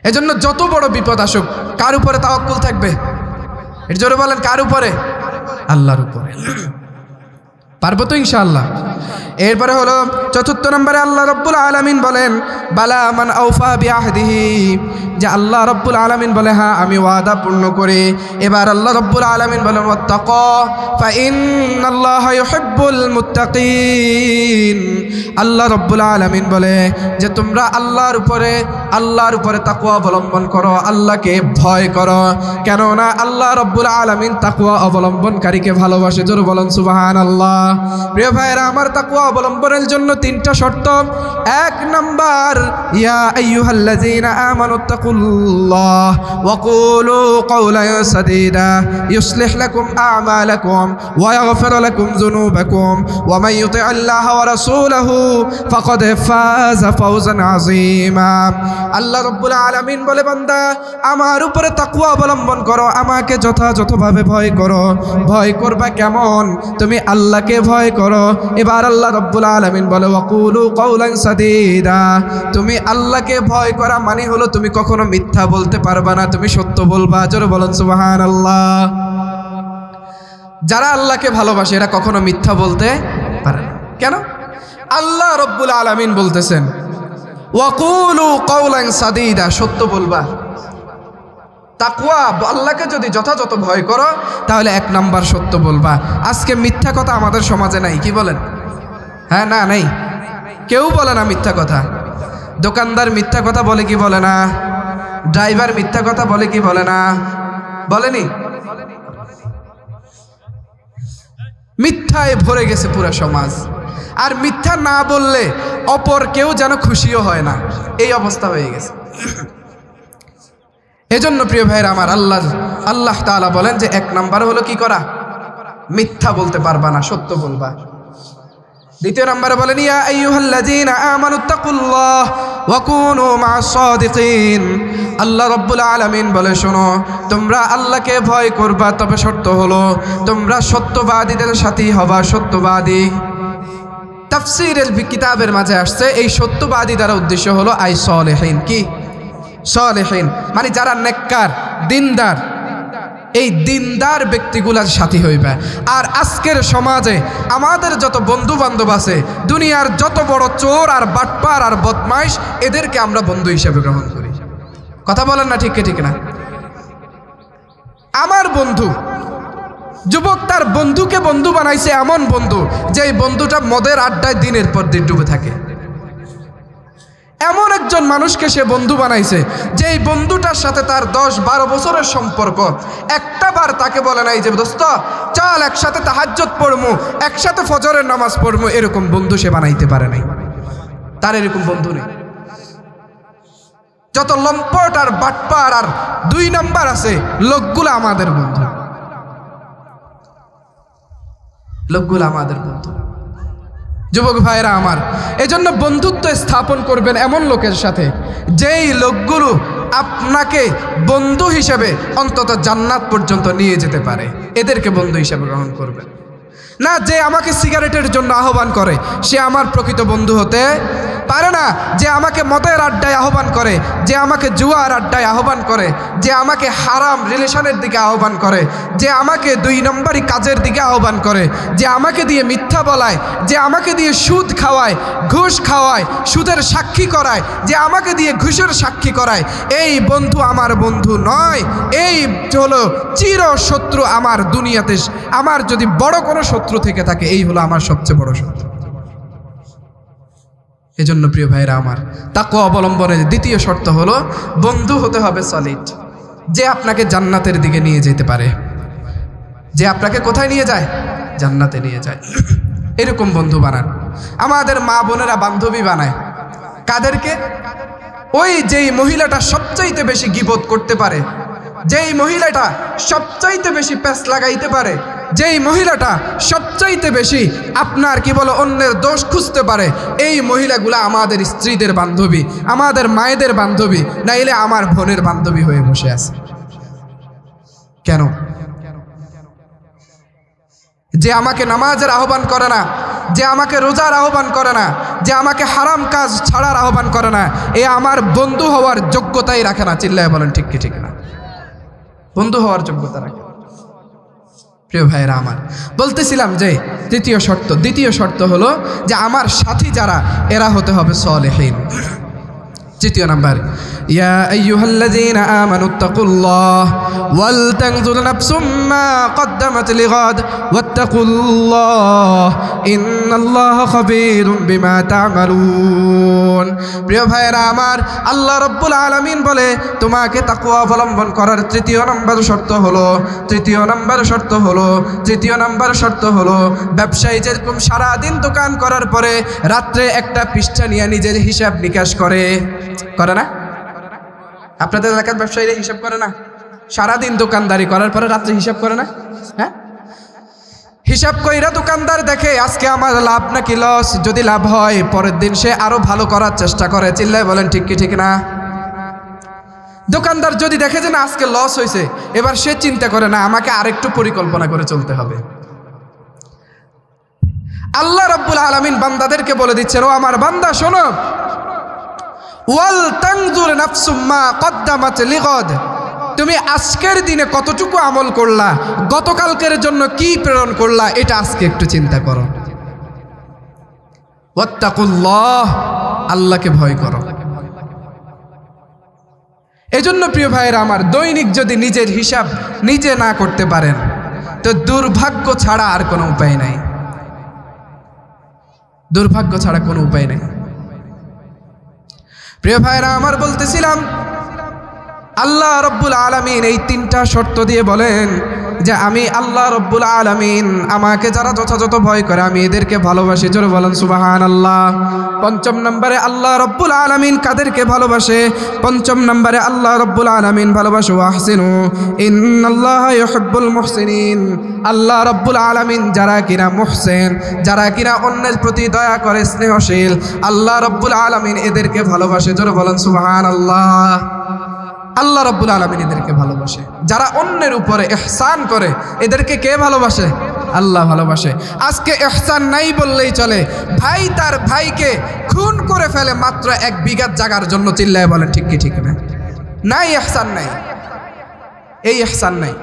এজন্য যত বড় বিপদ আসুক কার উপরে তাওয়াক্কুল থাকবে? এর জোরে বলেন কার উপরে? আল্লাহর উপরে। পারবো তো ইনশাআল্লাহ? এরপরে হলো চতুর্থ নম্বরে আল্লাহ রব্বুল আলামিন বলেন বালা মান আওফা বিআহদিহি, যে আল্লাহ রব্বুল আলামিন বলে হ্যাঁ আমি ওয়াদা পূর্ণ করি। এবার আল্লাহ রব্বুল আলামিন বলেন ওয়াত্তাকা ফা ইন্নাল্লাহা ইউহিব্বুল মুত্তাকিন। আল্লাহ রব্বুল আলামিন বলে যে তোমরা আল্লাহর উপরে তাকওয়া অবলম্বন করো, আল্লাহকে ভয় করো, কেননা আল্লাহ রব্বুল আলামিন তাকওয়া অবলম্বনকারীকে ভালোবাসে। জোরে বলেন সুবহানাল্লাহ। প্রিয় ভাইরা আমার, তাকওয়া অবলম্বনের জন্য 3টা শর্ত। 1 নাম্বার ইয়া আইয়ুহাল্লাযীনা আমানুত্তাকুল্লাহ ওয়া কুলু কওলান সাদীদা ইউসলিহ লাকুম আ'মালাকুম ওয়া ইয়াগফির লাকুম যুনুবাকুম ওয়া মান ইউতি'আল্লাহা ওয়া রাসূলাহু ফাকাদ ফাযা ফাওজান আযীমা। আল্লাহ রাব্বুল আলামিন বলে বান্দা আমার উপরে তাকওয়া অবলম্বন করো, আমাকে যথাযথভাবে ভয় করো। ভয় করবা কেমন? তুমি আল্লাহকে ভয় করো। এবার আল্লাহ রাব্বুল আলামিন বলে ওয়াকুলু কওলান সাদীদা, তুমি আল্লাহকে ভয় করা মানে হলো তুমি কখনো মিথ্যা বলতে পারবা না, তুমি সত্য বলবা। জোরে বলেন সুবহানাল্লাহ। যারা আল্লাহকে ভালোবাসে এরা কখনো মিথ্যা বলতে পারে না। কেন? আল্লাহ রাব্বুল আলামিন বলতেছেন ওয়াকুলু কওলান সাদীদা, সত্য বলবা। তাকওয়া, আল্লাহকে যদি যথাযথ ভয় করো তাহলে 1 নাম্বার সত্য বলবা। আজকে মিথ্যা কথা আমাদের সমাজে নাই, কি বলেন? হ্যাঁ, না নাই, কেউ বলে না মিথ্যা কথা। দোকানদার মিথ্যা কথা বলে কি বলে না? ড্রাইভার মিথ্যা কথা বলে কি বলে না? বলেনি? মিথ্যায় ভরে গেছে পুরো সমাজ। আর মিথ্যা না বললে অপর কেউ যেন খুশিও হয় না, এই অবস্থা হয়ে গেছে। এজন্য প্রিয় ভাইরা আমার, আল্লাহ তাআলা বলেন যে 1 নাম্বার হলো কি করা? মিথ্যা বলতে পারবা না, সত্য বলবা। 2 নম্বরে বলেন ইয়া আইয়ুহাল্লাযীনা আমানুত্তাকুল্লাহ ওয়া কুনু মা'আস সাদিকিন। আল্লাহ রাব্বুল আলামিন বলে, শোনো, তোমরা আল্লাহকে ভয় করবা, তবে শর্ত হলো তোমরা সত্যবাদীদের সাথেই হবা। সত্যবাদী তাফসীরের কিতাবের মাঝে আসছে, এই সত্যবাদী দ্বারা উদ্দেশ্য হলো আই সালেহিন। কি সালেহিন? মানে যারা নেককার, দিনদার, এই দিনদার ব্যক্তিগুলার সাথী হইবে। আর আজকের সমাজে আমাদের যত বন্ধু বান্ধব আছে, দুনিয়ার যত বড় চোর আর বাটপার আর বদমাইশ, এদেরকে আমরা বন্ধু হিসেবে গ্রহণ করি। কথা বলেন না? ঠিক ঠিক না? আমার বন্ধু, যুবক তার বন্ধুকে বন্ধু বানাইছে এমন বন্ধু, যেই বন্ধুটা মদের আড্ডায় দিনের পর দিন ডুবে থাকে। এমন একজন মানুষকে সে বন্ধু বানাইছে, যেই বন্ধুটার সাথে তার 10-12 বছরের সম্পর্ক, একটা বার তাকে বলে নাই যে দোস্ত চল একসাথে তাহাজ্জুদ পড়মু, একসাথে ফজরের নামাজ পড়মু। এরকম বন্ধু সে বানাইতে পারে নাই। তার এরকম বন্ধু নেই। যত লম্পট আর বাটপার আর 2 নাম্বার আছে, লোকগুলো আমাদের বন্ধু, লোকগুলো আমাদের বন্ধু। যুবক ভাইরা আমার, এজন্য বন্ধুত্ব স্থাপন করবেন এমন লোকের সাথে, যেই লোকগুলো আপনাকে বন্ধু হিসেবে অন্তত জান্নাত পর্যন্ত নিয়ে যেতে পারে। এদেরকে বন্ধু হিসেবে গ্রহণ করবেন না। যে আমাকে সিগারেটের জন্য আহ্বান করে, সে আমার প্রকৃত বন্ধু হতে পারে না। যে আমাকে মদের আড্ডায় আহ্বান করে, যে আমাকে জুয়ার আড্ডায় আহ্বান করে, যে আমাকে হারাম রিলেশনের দিকে আহ্বান করে, যে আমাকে 2 নম্বরই কাজের দিকে আহ্বান করে, যে আমাকে দিয়ে মিথ্যা বলায়, যে আমাকে দিয়ে সুদ খাওয়ায়, ঘুষ খাওয়ায়, সুদের সাক্ষী করায়, যে আমাকে দিয়ে ঘুষের সাক্ষী করায়, এই বন্ধু আমার বন্ধু নয়। এই হলো চির শত্রু আমার দুনিয়াতে। আমার যদি বড় কোনো শত্রু থেকে থাকে, এই হলো আমার সবচেয়ে বড় শত্রু। এজন্য প্রিয় ভাইরা আমার, তাকওয়া অবলম্বনের 2য় শর্ত হলো বন্ধু হতে হবে সলিড, যে আপনাকে জান্নাতের দিকে নিয়ে যেতে পারে। যে আপনাকে কোথায় নিয়ে যায়? জান্নাতে নিয়ে যায়। এরকম বন্ধু বানান। আমাদের মা বোনেরা বান্ধবী বানায় কাদেরকে? ওই যেই মহিলাটা সবচাইতে বেশি গীবত করতে পারে, যেই মহিলাটা সবচাইতে বেশি প্যাঁচ লাগাইতে পারে, যেই মহিলাটা সবচাইতে বেশি আপনার কি বলো অন্যের দোষ খুঁজতে পারে, এই মহিলাগুলা আমাদের স্ত্রীদের বান্ধবী, আমাদের মায়েদের বান্ধবী, নাইলে আমার বোনের বান্ধবী হয়ে বসে আছে। কেন? যে আমাকে নামাজের আহ্বান করে না, যে আমাকে রোজার আহ্বান করে না, যে আমাকে হারাম কাজ ছাড়ার আহ্বান করে না, এ আমার বন্ধু হওয়ার যোগ্যতাই রাখে না। চিল্লায় বলেন ঠিক কি ঠিক না? বন্ধু হওয়ার যোগ্যতা রাখে। প্রিয় ভাইরা আমার, বলতেছিলাম যে 2য় শর্ত হলো যে আমার সাথী যারা, এরা হতে হবে সলেহীন। 3 নাম্বার, ইয়া আইয়ুহাল্লাযীনা আমানুত্তাকুল্লাহ ওয়াল তানজুর নাফসুম মা কদ্দামাত লিগাদ ওয়াত্তাকুল্লাহ ইন্নাল্লাহা খাবীরুম বিমা তা'মালুন। প্রিয় ভাইরা আমার, আল্লাহ রাব্বুল আলামিন বলে তোমাকে তাকওয়া অবলম্বন করার 3য় নাম্বার শর্ত হলো ব্যবসায়ী যেরকম সারাদিন দোকান করার পরে রাত্রে একটা পৃষ্ঠা নিয়ে নিজের হিসাব নিকাশ করে না? আপনাদের এলাকার ব্যবসায়ীরা হিসাব করে না? সারাদিন দোকানদারি করার পরে রাত্রে হিসাব করে না? হ্যাঁ, হিসাব কইরা দোকানদার দেখে আজকে আমার লাভ নাকি লস। যদি লাভ হয়, পরের দিন সে আরো ভালো করার চেষ্টা করে। চিল্লায় বলেন ঠিক কি ঠিক না? দোকানদার যদি দেখে যে না আজকে লস হয়েছে, এবার সে চিন্তা করে না আমাকে আরেকটু পরিকল্পনা করে চলতে হবে। আল্লাহ রাব্বুল আলামিন বান্দাদেরকে বলে দিচ্ছেন, ও আমার বান্দা শোনো, ওয়াল তানজুর নাফসুম মা কদ্দামাত লিগাদ, তুমি আজকের দিনে কতটুকু আমল করলা, গতকালকের জন্য কি প্রেরণ করলা, এটা আজকে একটু চিন্তা করো। ওয়াত্তাকুল্লাহ, আল্লাহকে ভয় করো। এজন্য প্রিয় ভাইয়েরা আমার, দৈনিক যদি নিজের হিসাব নিজে না করতে পারেন, তো দুর্ভাগ্য ছাড়া আর কোনো উপায় নাই। দুর্ভাগ্য ছাড়া কোনো উপায় নেই। প্রিয় ভাইরা আমার, বলতেছিলাম আল্লাহ রব্বুল আলামিন এই তিনটা শর্ত দিয়ে বলেন যে আমি আল্লাহ রব্বুল আলামিন আমাকে যারা যথাযথ ভয় করে আমি এদেরকে ভালোবাসি। জোরে বলেন সুবহানাল্লাহ। পঞ্চম নম্বরে আল্লাহ রব্বুল আলামিন কাদেরকে ভালোবাসে? পঞ্চম নম্বরে আল্লাহ রব্বুল আলামিন ভালোবাসে ওয়াহসিনু ইন্নাল্লাহা ইউহিব্বুল মুহসিনিন। আল্লাহ রব্বুল আলামিন যারা কিনা মুহসিন, যারা কিনা অন্যের প্রতি দয়া করে, স্নেহশীল, আল্লাহ রব্বুল আলামিন এদেরকে ভালোবাসে। জোরে বলেন সুবহানাল্লাহ। আল্লাহ রব্বুল আলামিন এদেরকে ভালোবাসে। যারা অন্যের উপরে ইহসান করে এদেরকে কে ভালোবাসে? আল্লাহ ভালোবাসে। আজকে ইহসান নাই বললেই চলে। ভাই তার ভাইকে খুন করে ফেলে মাত্র 1 বিঘা জায়গার জন্য, চিল্লায় বলেন ঠিক কি ঠিক না? নাই, ইহসান নাই, এই ইহসান নাই।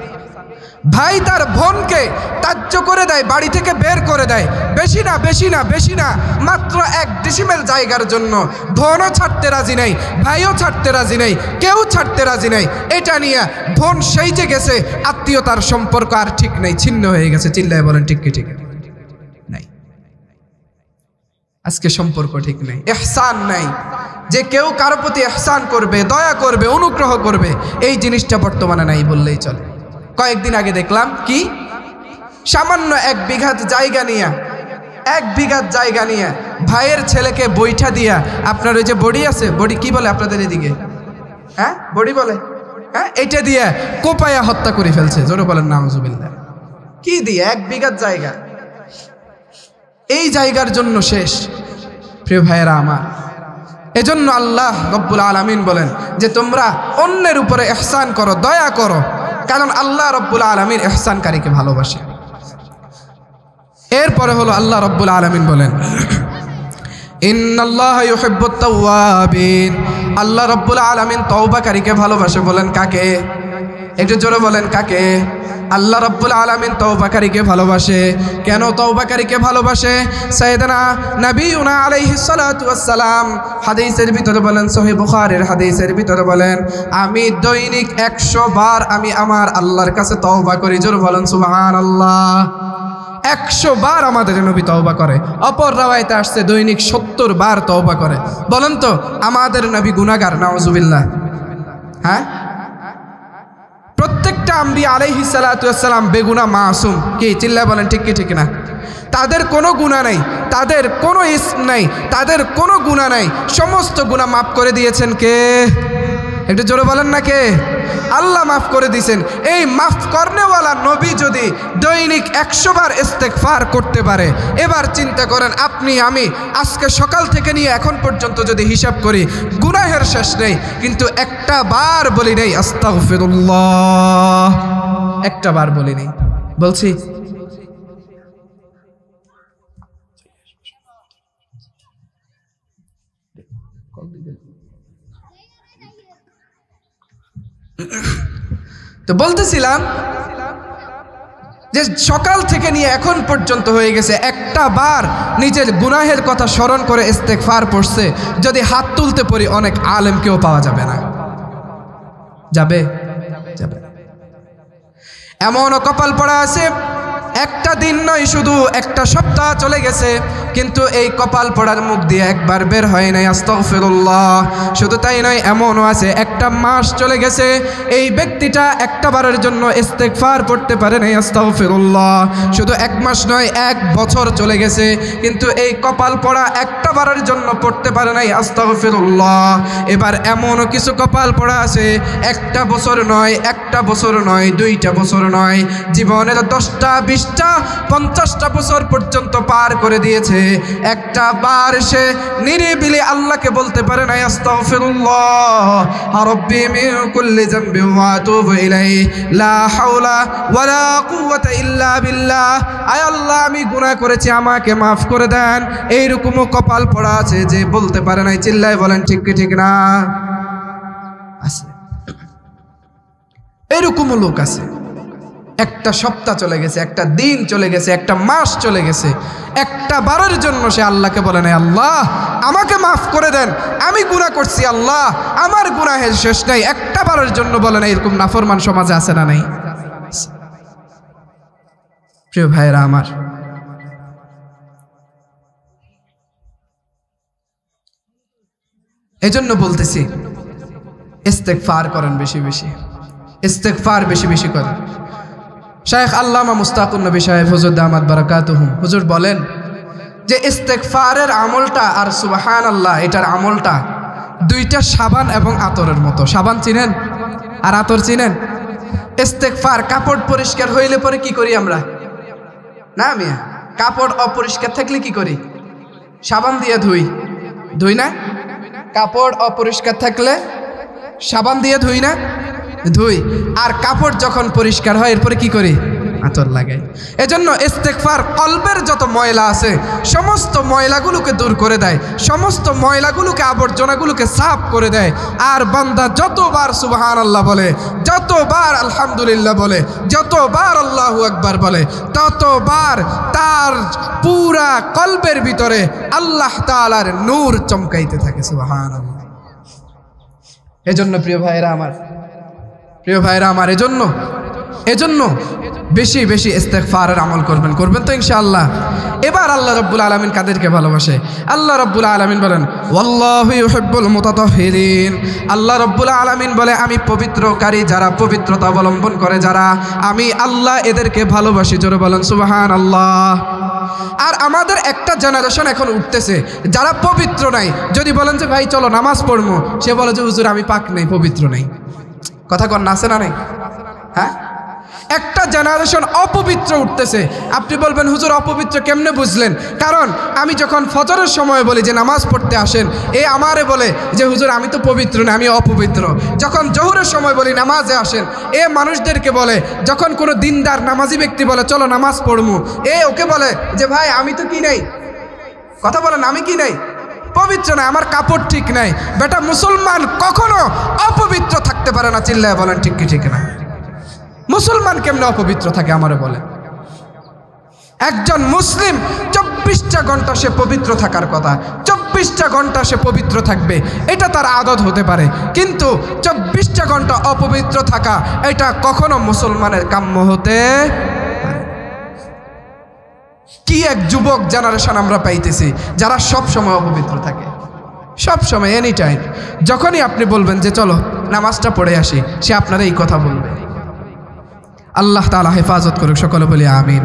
ভাই তার বোনকে ত্যায্য করে দেয়, বাড়ি থেকে বের করে দেয়, বেশি না বেশি না বেশি না, মাত্র 1 ডিসিমেল জায়গার জন্য। বোনও ছাড়তে রাজি নাই, ভাইও ছাড়তে রাজি নাই, কেউ ছাড়তে রাজি নাই। এটা নিয়ে বোন সেই যে গেছে, আত্মীয়তার সম্পর্ক আর ঠিক নেই, ছিন্ন হয়ে গেছে। চিল্লায় বলেন ঠিক কি ঠিক নাই? আজকে সম্পর্ক ঠিক নেই, ইহসান নাই। যে কেউ কারো প্রতি ইহসান করবে, দয়া করবে, অনুগ্রহ করবে, এই জিনিসটা বর্তমানে নাই বললেই চলে। কয়েকদিন আগে দেখলাম কি, সামান্য 1 বিঘা জায়গা নিয়ে, 1 বিঘা জায়গা নিয়ে ভাইয়ের ছেলেকে বৈঠা দিয়া, আপনার ওই যে বড়ি আছে, বড়ি কি বলে আপনাদের এদিকে? হ্যাঁ, বড়ি বলে, হ্যাঁ, এটা দিয়ে কোপায়া হত্যা করে ফেলছে। জোরে বলেন নাউজুবিল্লাহ। কি দিয়ে? 1 বিঘা জায়গা, এই জায়গার জন্য শেষ। প্রিয় ভাইয়েরা আমার, এজন্য আল্লাহ রব্বুল আলামিন বলেন যে তোমরা অন্যের উপরে ইহসান করো, দয়া করো, কারণ আল্লাহ রব্বুল আলামিন ইহসানকারীকে ভালোবাসে। এরপরে হলো আল্লাহ রব্বুল আলামিন বলেন ইন্নাল্লাহা ইউহিব্বুত তাওয়াবিন। আল্লাহ রব্বুল আলামিন তওবাকারীকে ভালোবাসে। বলেন কাকে? একটু জোরে বলেন কাকে? আল্লাহ রব্বুল আলামিন তওবাকারীকে ভালোবাসে। কেন তওবাকারীকে ভালোবাসে? সাইয়েদনা নবিয়ুনা আলাইহিস সালাতু ওয়াস সালাম হাদিসের ভিতরে বলেন, সহিহ বুখারীর হাদিসের ভিতরে বলেন, আমি দৈনিক 100 বার আমি আমার আল্লাহর কাছে তওবা করি। জোরে বলেন সুবহানাল্লাহ। 100 বার আমাদের নবী তওবা করে। অপর রাওয়ায়াতে আসছে দৈনিক 70 বার তওবা করে। বলেন তো আমাদের নবী গুনাহগার? নাউজুবিল্লাহ। হ্যাঁ, প্রত্যেকটা আম্বিয়া আলাইহিস সালাতু ওয়াস সালাম বেগুনাহ, মাসুম। কি চিল্লায় বলেন ঠিক কি ঠিক না? তাদের কোনো গুনাহ নাই, তাদের কোনো ইসম নাই, তাদের কোনো গুনাহ নাই। সমস্ত গুনাহ মাফ করে দিয়েছেন কে? একটু জোরে বলেন না কে? আল্লাহ মাফ করে দিয়েছেন। এই মাফ করনেওয়ালা নবী যদি দৈনিক 100 বার ইস্তেগফার করতে পারে, এবার চিন্তা করেন আপনি আমি আজকে সকাল থেকে নিয়ে এখন পর্যন্ত যদি হিসাব করি, গুনাহের শেষ নেই, কিন্তু একটা বার বলি নেই আস্তাগফিরুল্লাহ, একটা বার বলি নেই। বলছি তো বলতেছিলাম যে সকাল থেকে নিয়ে এখন পর্যন্ত হয়ে গেছে, একটা বার নিজের গুনাহের কথা স্মরণ করে ইস্তেগফার পড়ছে, যদি হাত তুলতে পারি অনেক আলেমকেও পাওয়া যাবে না। যাবে? যাবে। এমনও কপাল পড়া আছে, একটা দিন নয়, শুধু একটা সপ্তাহ চলে গেছে, কিন্তু এই কপাল পড়ার মুখ দিয়ে একবার বের হয় নাই আস্তাগফিরুল্লাহ। শুধু তাই নয়, এমনও আছে একটা মাস চলে গেছে, এই ব্যক্তিটা একটা বারের জন্য ইস্তেগফার পড়তে পারে নাই আস্তাগফিরুল্লাহ। শুধু 1 মাস নয়, 1 বছর চলে গেছে, কিন্তু এই কপাল পড়া একটা বারের জন্য পড়তে পারে নাই আস্তাগফিরুল্লাহ। এবার এমনও কিছু কপাল পড়া আছে, একটা বছর নয়, একটা বছর নয়, 2টা বছর নয়, জীবনের 10টা 20টা 50টা বছর পর্যন্ত পার করে দিয়েছে, একটা বার সে নিরিবিলি আল্লাহকে বলতে পারে না আস্তাগফিরুল্লাহ রাব্বি মিন কুল্লি যামবি ওয়া আতুবু ইলাইহি লা হাওলা ওয়ালা কুওয়াতা ইল্লা বিল্লাহ। আয় আল্লাহ, আমি গুনাহ করেছি, আমাকে মাফ করে দেন। এইরকমও কপাল পড়া আছে যে বলতে পারে নাই। চিল্লায় বলেন ঠিক কি ঠিক না? আছে, এরকমও লোক আছে। একটা সপ্তাহ চলে গেছে, একটা দিন চলে গেছে, একটা মাস চলে গেছে, একটা বারের জন্য সে আল্লাহকে বলে নাই আল্লাহ আমাকে মাফ করে দেন, আমি গুনাহ করছি, আল্লাহ আমার গুনাহের শেষ নাই, একটা বারের জন্য বলে না। এরকম নাফরমান সমাজে আছে না নাই? প্রিয় ভাইরা আমার, এজন্য বলতেছি ইস্তেগফার করেন বেশি বেশি, ইস্তেগফার বেশি বেশি করেন। শায়েখ আল্লামা মুস্তাকুন নবী সাহেব হুজুর দামাত বারাকাতুহুম হুজুর বলেন যে ইস্তেগফারের আমলটা আর সুবহানাল্লাহ এটার আমলটা দুইটা সাবান এবং আতরের মতো। সাবান চিনেন আর আতর চিনেন? ইস্তেগফার কাপড় পরিষ্কার হইলে পরে কি করি আমরা? না মিয়া, কাপড় অপরিষ্কার থাকলে কি করি? সাবান দিয়ে ধুই, ধুই না? কাপড় অপরিষ্কার থাকলে সাবান দিয়ে ধুই না? ধুই। আর কাপড় যখন পরিষ্কার হয় এরপরে কি করি? আতর লাগাই। এজন্য ইস্তেগফার কলবের যত ময়লা আছে সমস্ত ময়লাগুলোকে দূর করে দেয়, সমস্ত ময়লাগুলোকে আবর্জনাগুলোকে সাফ করে দেয়। আর বান্দা যতবার সুবহানাল্লাহ বলে, যতবার আলহামদুলিল্লাহ বলে, যতবার আল্লাহু আকবার বলে, ততবার তার পুরা কলবের ভিতরে আল্লাহ তাআলার নূর চমকাইতে থাকে। সুবহানাল্লাহ। এজন্য প্রিয় ভাইরা আমার, প্রিয় ভাইরা আমার, এজন্য বেশি বেশি ইস্তেগফারের আমল করবেন, করবেন তো ইনশাআল্লাহ। এবার আল্লাহ রাব্বুল আলামিন কাদেরকে ভালোবাসে? আল্লাহ রাব্বুল আলামিন বলেন ওয়াল্লাহু ইউহিব্বুল মুতাতাহহিরিন। আল্লাহ রাব্বুল আলামিন বলে আমি পবিত্রকারী যারা, পবিত্রতা অবলম্বন করে যারা, আমি আল্লাহ এদেরকে ভালোবাসি। জোরে বলেন সুবহানাল্লাহ। আর আমাদের একটা জেনারেশন এখন উঠতেছে যারা পবিত্র নাই। যদি বলেন যে ভাই চলো নামাজ পড়বো, সে বলে যে হুজুর আমি পাক নেই, পবিত্র নেই। কথা কন না, আছে না নেই? হ্যাঁ, একটা জেনারেশন অপবিত্র উঠতেছে। আপনি বলবেন হুজুর অপবিত্র কেমনে বুঝলেন? কারণ আমি যখন ফজরের সময় বলি যে নামাজ পড়তে আসেন, এ আমারে বলে যে হুজুর আমি তো পবিত্র না, আমি অপবিত্র। যখন জোহরের সময় বলি নামাজে আসেন, এ মানুষদেরকে বলে, যখন কোনো দিনদার নামাজি ব্যক্তি বলে চলো নামাজ পড়বো, এ ওকে বলে যে ভাই আমি তো কি নেই, কথা বলেন আমি কি নেই, পবিত্র না, আমার কাপড় ঠিক নাই। বেটা মুসলমান কখনো অপবিত্র থাকতে পারে না। চিল্লায় বলেন ঠিক কি ঠিক না? মুসলমান কেমনে অপবিত্র থাকে আমারে বলেন? একজন মুসলিম 24টা ঘন্টা সে পবিত্র থাকার কথা, 24টা ঘন্টা সে পবিত্র থাকবে, এটা তার আদত হতে পারে। কিন্তু 24টা ঘন্টা অপবিত্র থাকা এটা কখনো মুসলমানের কাম্য হতে পারে। কি এক যুবক জেনারেশন আমরা পাইতেছি যারা সব সময় অপবিত্র থাকে, সব সময়, এনি টাইম। যখনই আপনি বলবেন যে চলো নামাজটা পড়ে আসি, সে আপনার এই কথা বলবে। আল্লাহ তাআলা হেফাজত করুক, সকলে বলি আমিন।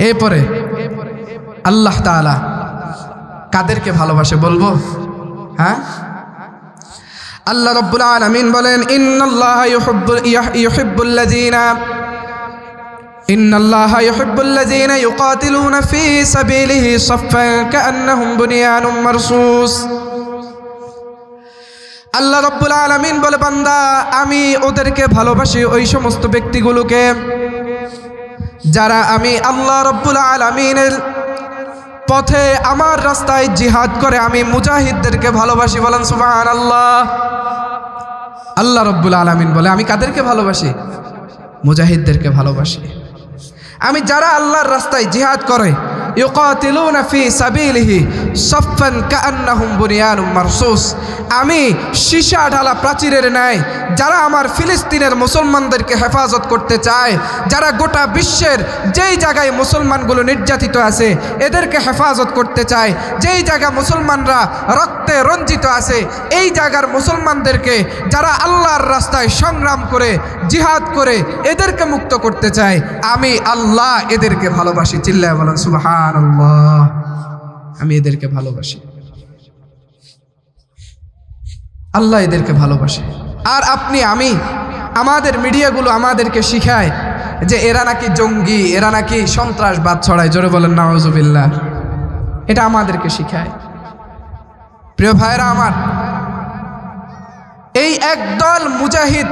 এরপরে আল্লাহ তাআলা কাদেরকে ভালোবাসে বলবো? হ্যাঁ, আল্লাহ রাব্বুল আলামিন বলেন ইন্নাল্লাহা ইউহিব্বুল্লাযীনা ইউকাতিলুনা ফী সাবিলিহি সাফফান কাআন্নাহুম বুনিয়ানুম মারসুস। আল্লাহ রাব্বুল আলামিন বলে বান্দা আমি ওদেরকে ভালোবাসি, ওই সমস্ত ব্যক্তিগুলোকে যারা আমি আল্লাহ রাব্বুল আলামিনের পথে আমার রাস্তায় জিহাদ করে। আমি মুজাহিদদেরকে ভালোবাসি, বলেন সুবহানাল্লাহ। আল্লাহ রাব্বুল আলামিন বলে আমি কাদেরকে ভালোবাসি? মুজাহিদদেরকে ভালোবাসি। আমি যারা আল্লাহর রাস্তায় জিহাদ করে, ইউকাতিলুনা ফি সাবিলিহি সাফফান কাআন্নাহুম বুনিয়ানুম মারসুস, আমি সীসা ঢালা প্রাচীরের ন্যায় যারা আমার ফিলিস্তিনের মুসলমানদেরকে হেফাজত করতে চায়, যারা গোটা বিশ্বের যেই জায়গায় মুসলমানগুলো নির্যাতিত আছে এদেরকে হেফাজত করতে চায়, যেই জায়গা মুসলমানরা রক্তে রঞ্জিত আছে এই জায়গার মুসলমানদেরকে যারা আল্লাহর রাস্তায় সংগ্রাম করে জিহাদ করে এদেরকে মুক্ত করতে চায়, আমি আল্লাহ এদেরকে ভালোবাসি। চিল্লায় বলেন সুবহানাল্লাহ। আমি এদেরকে ভালোবাসি, আল্লাহ এদেরকে ভালোবাসে। আর আপনি আমি আমাদের মিডিয়াগুলো আমাদেরকে শিখায় যে এরা নাকি জঙ্গি, এরা নাকি সন্ত্রাসবাদ ছড়ায়। জোরে বলেন নাউজুবিল্লাহ। এটা আমাদেরকে শিখায়। প্রিয় ভাইরা আমার, এই একদল মুজাহিদ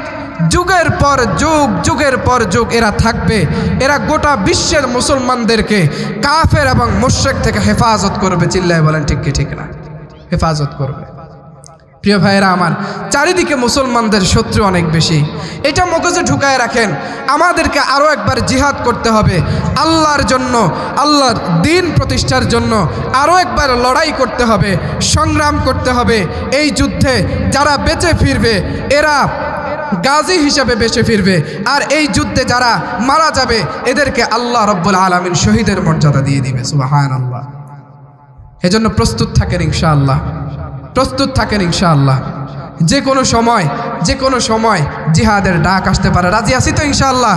যুগের পর যুগ, যুগের পর যুগ এরা থাকবে। এরা গোটা বিশ্বের মুসলমানদেরকে কাফের এবং মুশরিক থেকে হেফাজত করবে। চিল্লায় বলেন ঠিক কি ঠিক না? হেফাজত করবে। প্রিয় ভাইয়েরা আমার, চারিদিকে মুসলমানদের শত্রু অনেক বেশি। এটা মগজে ঢুকায় রাখেন। আমাদেরকে আরও একবার জিহাদ করতে হবে আল্লাহর জন্য, আল্লাহর দ্বীন প্রতিষ্ঠার জন্য। আরও একবার লড়াই করতে হবে, সংগ্রাম করতে হবে। এই যুদ্ধে যারা বেঁচে ফিরবে এরা গাজী হিসাবে বেঁচে ফিরবে, আর এই যুদ্ধে যারা মারা যাবে এদেরকে আল্লাহ রাব্বুল আলামিন শহীদের মর্যাদা দিয়ে দিবে। সুবহানাল্লাহ। এজন্য প্রস্তুত থাকেন ইনশাআল্লাহ, প্রস্তুত থাকেন ইনশাআল্লাহ। যে কোনো সময় জিহাদের ডাক আসতে পারে। রাজি আছি তো ইনশাআল্লাহ?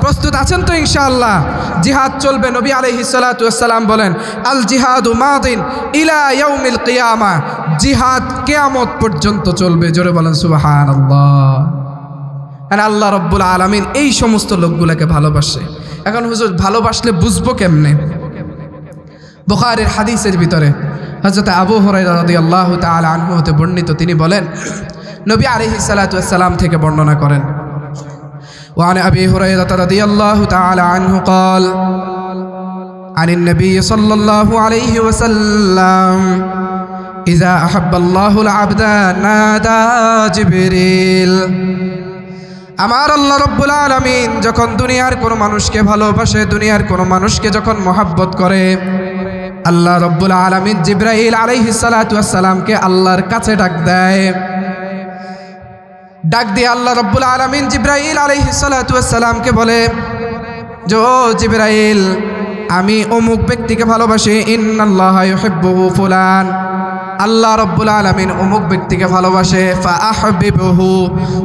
প্রস্তুত আছেন তো ইনশাআল্লাহ? জিহাদ চলবে। নবী আলাইহিস সালাতু ওয়াস সালাম বলেন, আল জিহাদু মাদিন ইলা ইয়াউমিল কিয়ামা, জিহাদ কিয়ামত পর্যন্ত চলবে। জোরে বলেন সুবহানাল্লাহ। আর আল্লাহ রাব্বুল আলামিন এই সমস্ত লোকগুলোকে ভালোবাসে। এখন হুজুর ভালোবাসলে বুঝবো কেমনে? বুখারীর হাদিসের ভিতরে হযরত আবু হুরায়রা রাদিয়াল্লাহু তাআলা আনহু হতে বর্ণিত, তিনি বলেন, নবী আলাইহিস সালাতু ওয়াস সালাম থেকে বর্ণনা করেন, وعن أبي هريرة رضي الله تعالى عنه قال عن النبي صلى الله عليه وسلم إذا أحب الله العبد نادى جبريل। আমার আল্লাহ রব্বুল আলামিন যখন দুনিয়ার কোনো মানুষকে ভালোবাসে, দুনিয়ার কোনো মানুষকে যখন মহব্বত করে, আল্লাহ রব্বুল আলামিন জিবরাইল আলাইহিস সালাতু ওয়াস সালামকে আল্লাহর কাছে ডাক দেয়। ডাক দিয়ে আল্লাহ রব্বুল আলামিন জিবরাইল আলাইহিস সালাতু ওয়াস সালামকে বলে, যে ও জিবরাইল, আমি অমুক ব্যক্তিকে ভালোবাসি, ইন্নাল্লাহা ইউহিব্বুহু ফুলান, আল্লাহ রব্বুল আলামিন অমুক ব্যক্তিকে ভালোবাসে, ফাআহবিবহু,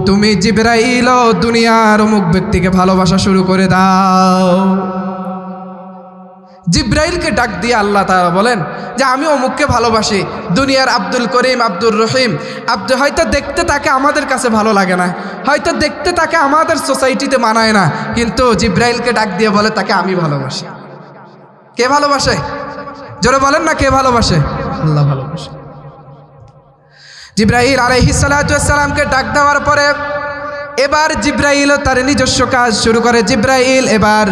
তুমি জিবরাইল দুনিয়ার অমুক ব্যক্তিকে ভালোবাসা শুরু করে দাও। জিবরাইলকে ডাক দিয়ে আল্লাহ তাআলা বলেন যে আমি অমুককে ভালোবাসি, দুনিয়ার আব্দুল করিম, আব্দুর রহিম, হয়তো দেখতে তাকে আমাদের কাছে ভালো লাগে না, হয়তো দেখতে তাকে আমাদের সোসাইটিতে মানায় না, কিন্তু জিবরাইলকে ডাক দিয়ে বলে তাকে আমি ভালোবাসি। কে ভালোবাসে? জোরে বলেন না, কে ভালোবাসে? আল্লাহ ভালোবাসে। জিবরাইল আলাইহিস সালাতু ওয়াস সালামকে ডাক দেওয়ার পরে এবার জিবরাইল তার নিজস্ব কাজ শুরু করে। জিবরাইল এবার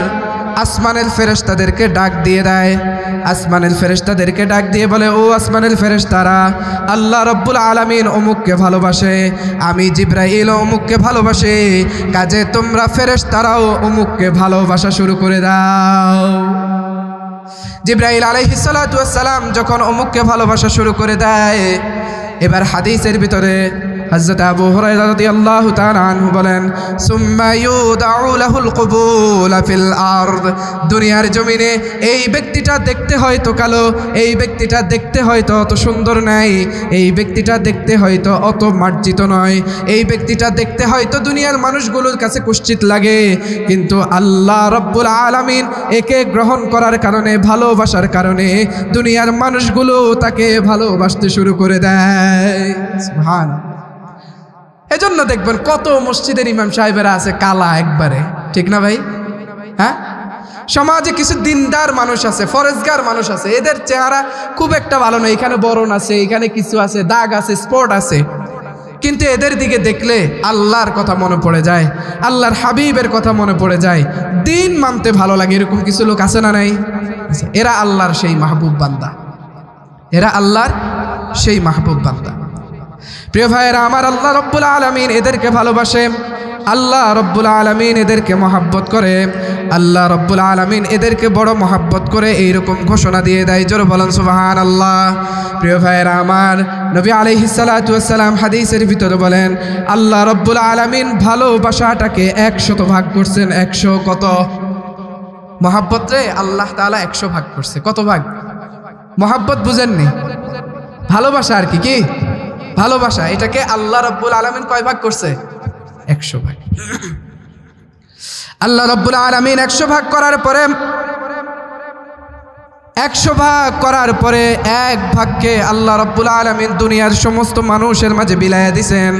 আসমানের ফেরেশতাদেরকে ডাক দিয়ে দেয়। আসমানের ফেরেশতাদেরকে ডাক দিয়ে বলে, ও আসমানের ফেরেশতারা, আল্লাহ রব্বুল আলামিন অমুককে ভালোবাসে, আমি জিবরাইল অমুককে ভালোবাসে, কাজে তোমরা ফেরেশতারাও অমুককে ভালোবাসা শুরু করে দাও। জিবরাইল আলাইহিস সালাতু ওয়াস সালাম যখন অমুককে ভালোবাসা শুরু করে দেয়, এবার হাদিসের ভিতরে হযরত আবু হুরায়রা রাদিয়াল্লাহু তাআলা আনহু বলেন, সুম্মা ইউদাউ লাহুল কুবুল ফিল আরদ, দুনিয়ার জমিনে এই ব্যক্তিটা দেখতে হয়তো কালো, এই ব্যক্তিটা দেখতে হয়তো অত সুন্দর নাই, এই ব্যক্তিটা দেখতে হয়তো অত মার্জিত নয়, এই ব্যক্তিটা দেখতে হয়তো দুনিয়ার মানুষগুলোর কাছে কুৎসিত লাগে, কিন্তু আল্লাহ রাব্বুল আলামিন একে গ্রহণ করার কারণে, ভালোবাসার কারণে দুনিয়ার মানুষগুলো তাকে ভালোবাসতে শুরু করে দেয়। সুবহানাল্লাহ। এজন্য দেখবেন কত মসজিদের ইমাম সাহেবেরা আছে কালা একবারে, ঠিক না ভাই? হ্যাঁ, সমাজে কিছু দিনদার মানুষ আছে, ফরেজগার মানুষ আছে, এদের চেহারা খুব একটা ভালো নয়, এখানে বরণ আছে, এখানে কিছু আছে, দাগ আছে, স্পট আছে, কিন্তু এদের দিকে দেখলে আল্লাহর কথা মনে পড়ে যায়, আল্লাহর হাবিবের কথা মনে পড়ে যায়, দিন মানতে ভালো লাগে। এরকম কিছু লোক আছে না নাই? এরা আল্লাহর সেই মাহবুব বান্দা, এরা আল্লাহর সেই মাহবুব বান্দা। প্রিয় ভাইয়েরা আমার, আল্লাহ রব্বুল আলামিন এদেরকে ভালোবাসে, আল্লাহ রব্বুল আলামিন এদেরকে মহাব্বত করে, আল্লাহ রব্বুল আলামিন এদেরকে বড় মহাব্বত করে এইরকম ঘোষণা দিয়ে দেয়। জোরে বলেন সুবহানাল্লাহ। প্রিয় ভাইয়েরা আমার, নবী আলাইহিস সালাতু ওয়াস সালাম হাদিসের ভিতরে বলেন, আল্লাহ রব্বুল আলামিন ভালোবাসাটাকে 100 ভাগ করছেন। 100 কত? মহাব্বত রে আল্লাহ তাআলা 100 ভাগ করছে। কত ভাগ? মহাব্বত বুঝেননি? ভালোবাসা আর কি কি ভালোবাসা, এটাকে আল্লাহ রাব্বুল আলামিন কয় ভাগ করছে? 100 ভাগ। আল্লাহ রাব্বুল আলামিন 100 ভাগ করার পরে 100 ভাগ করার পরে এক ভাগকে আল্লাহ রাব্বুল আলামিন দুনিয়ার সমস্ত মানুষের মাঝে বিলায়া দিয়েছেন।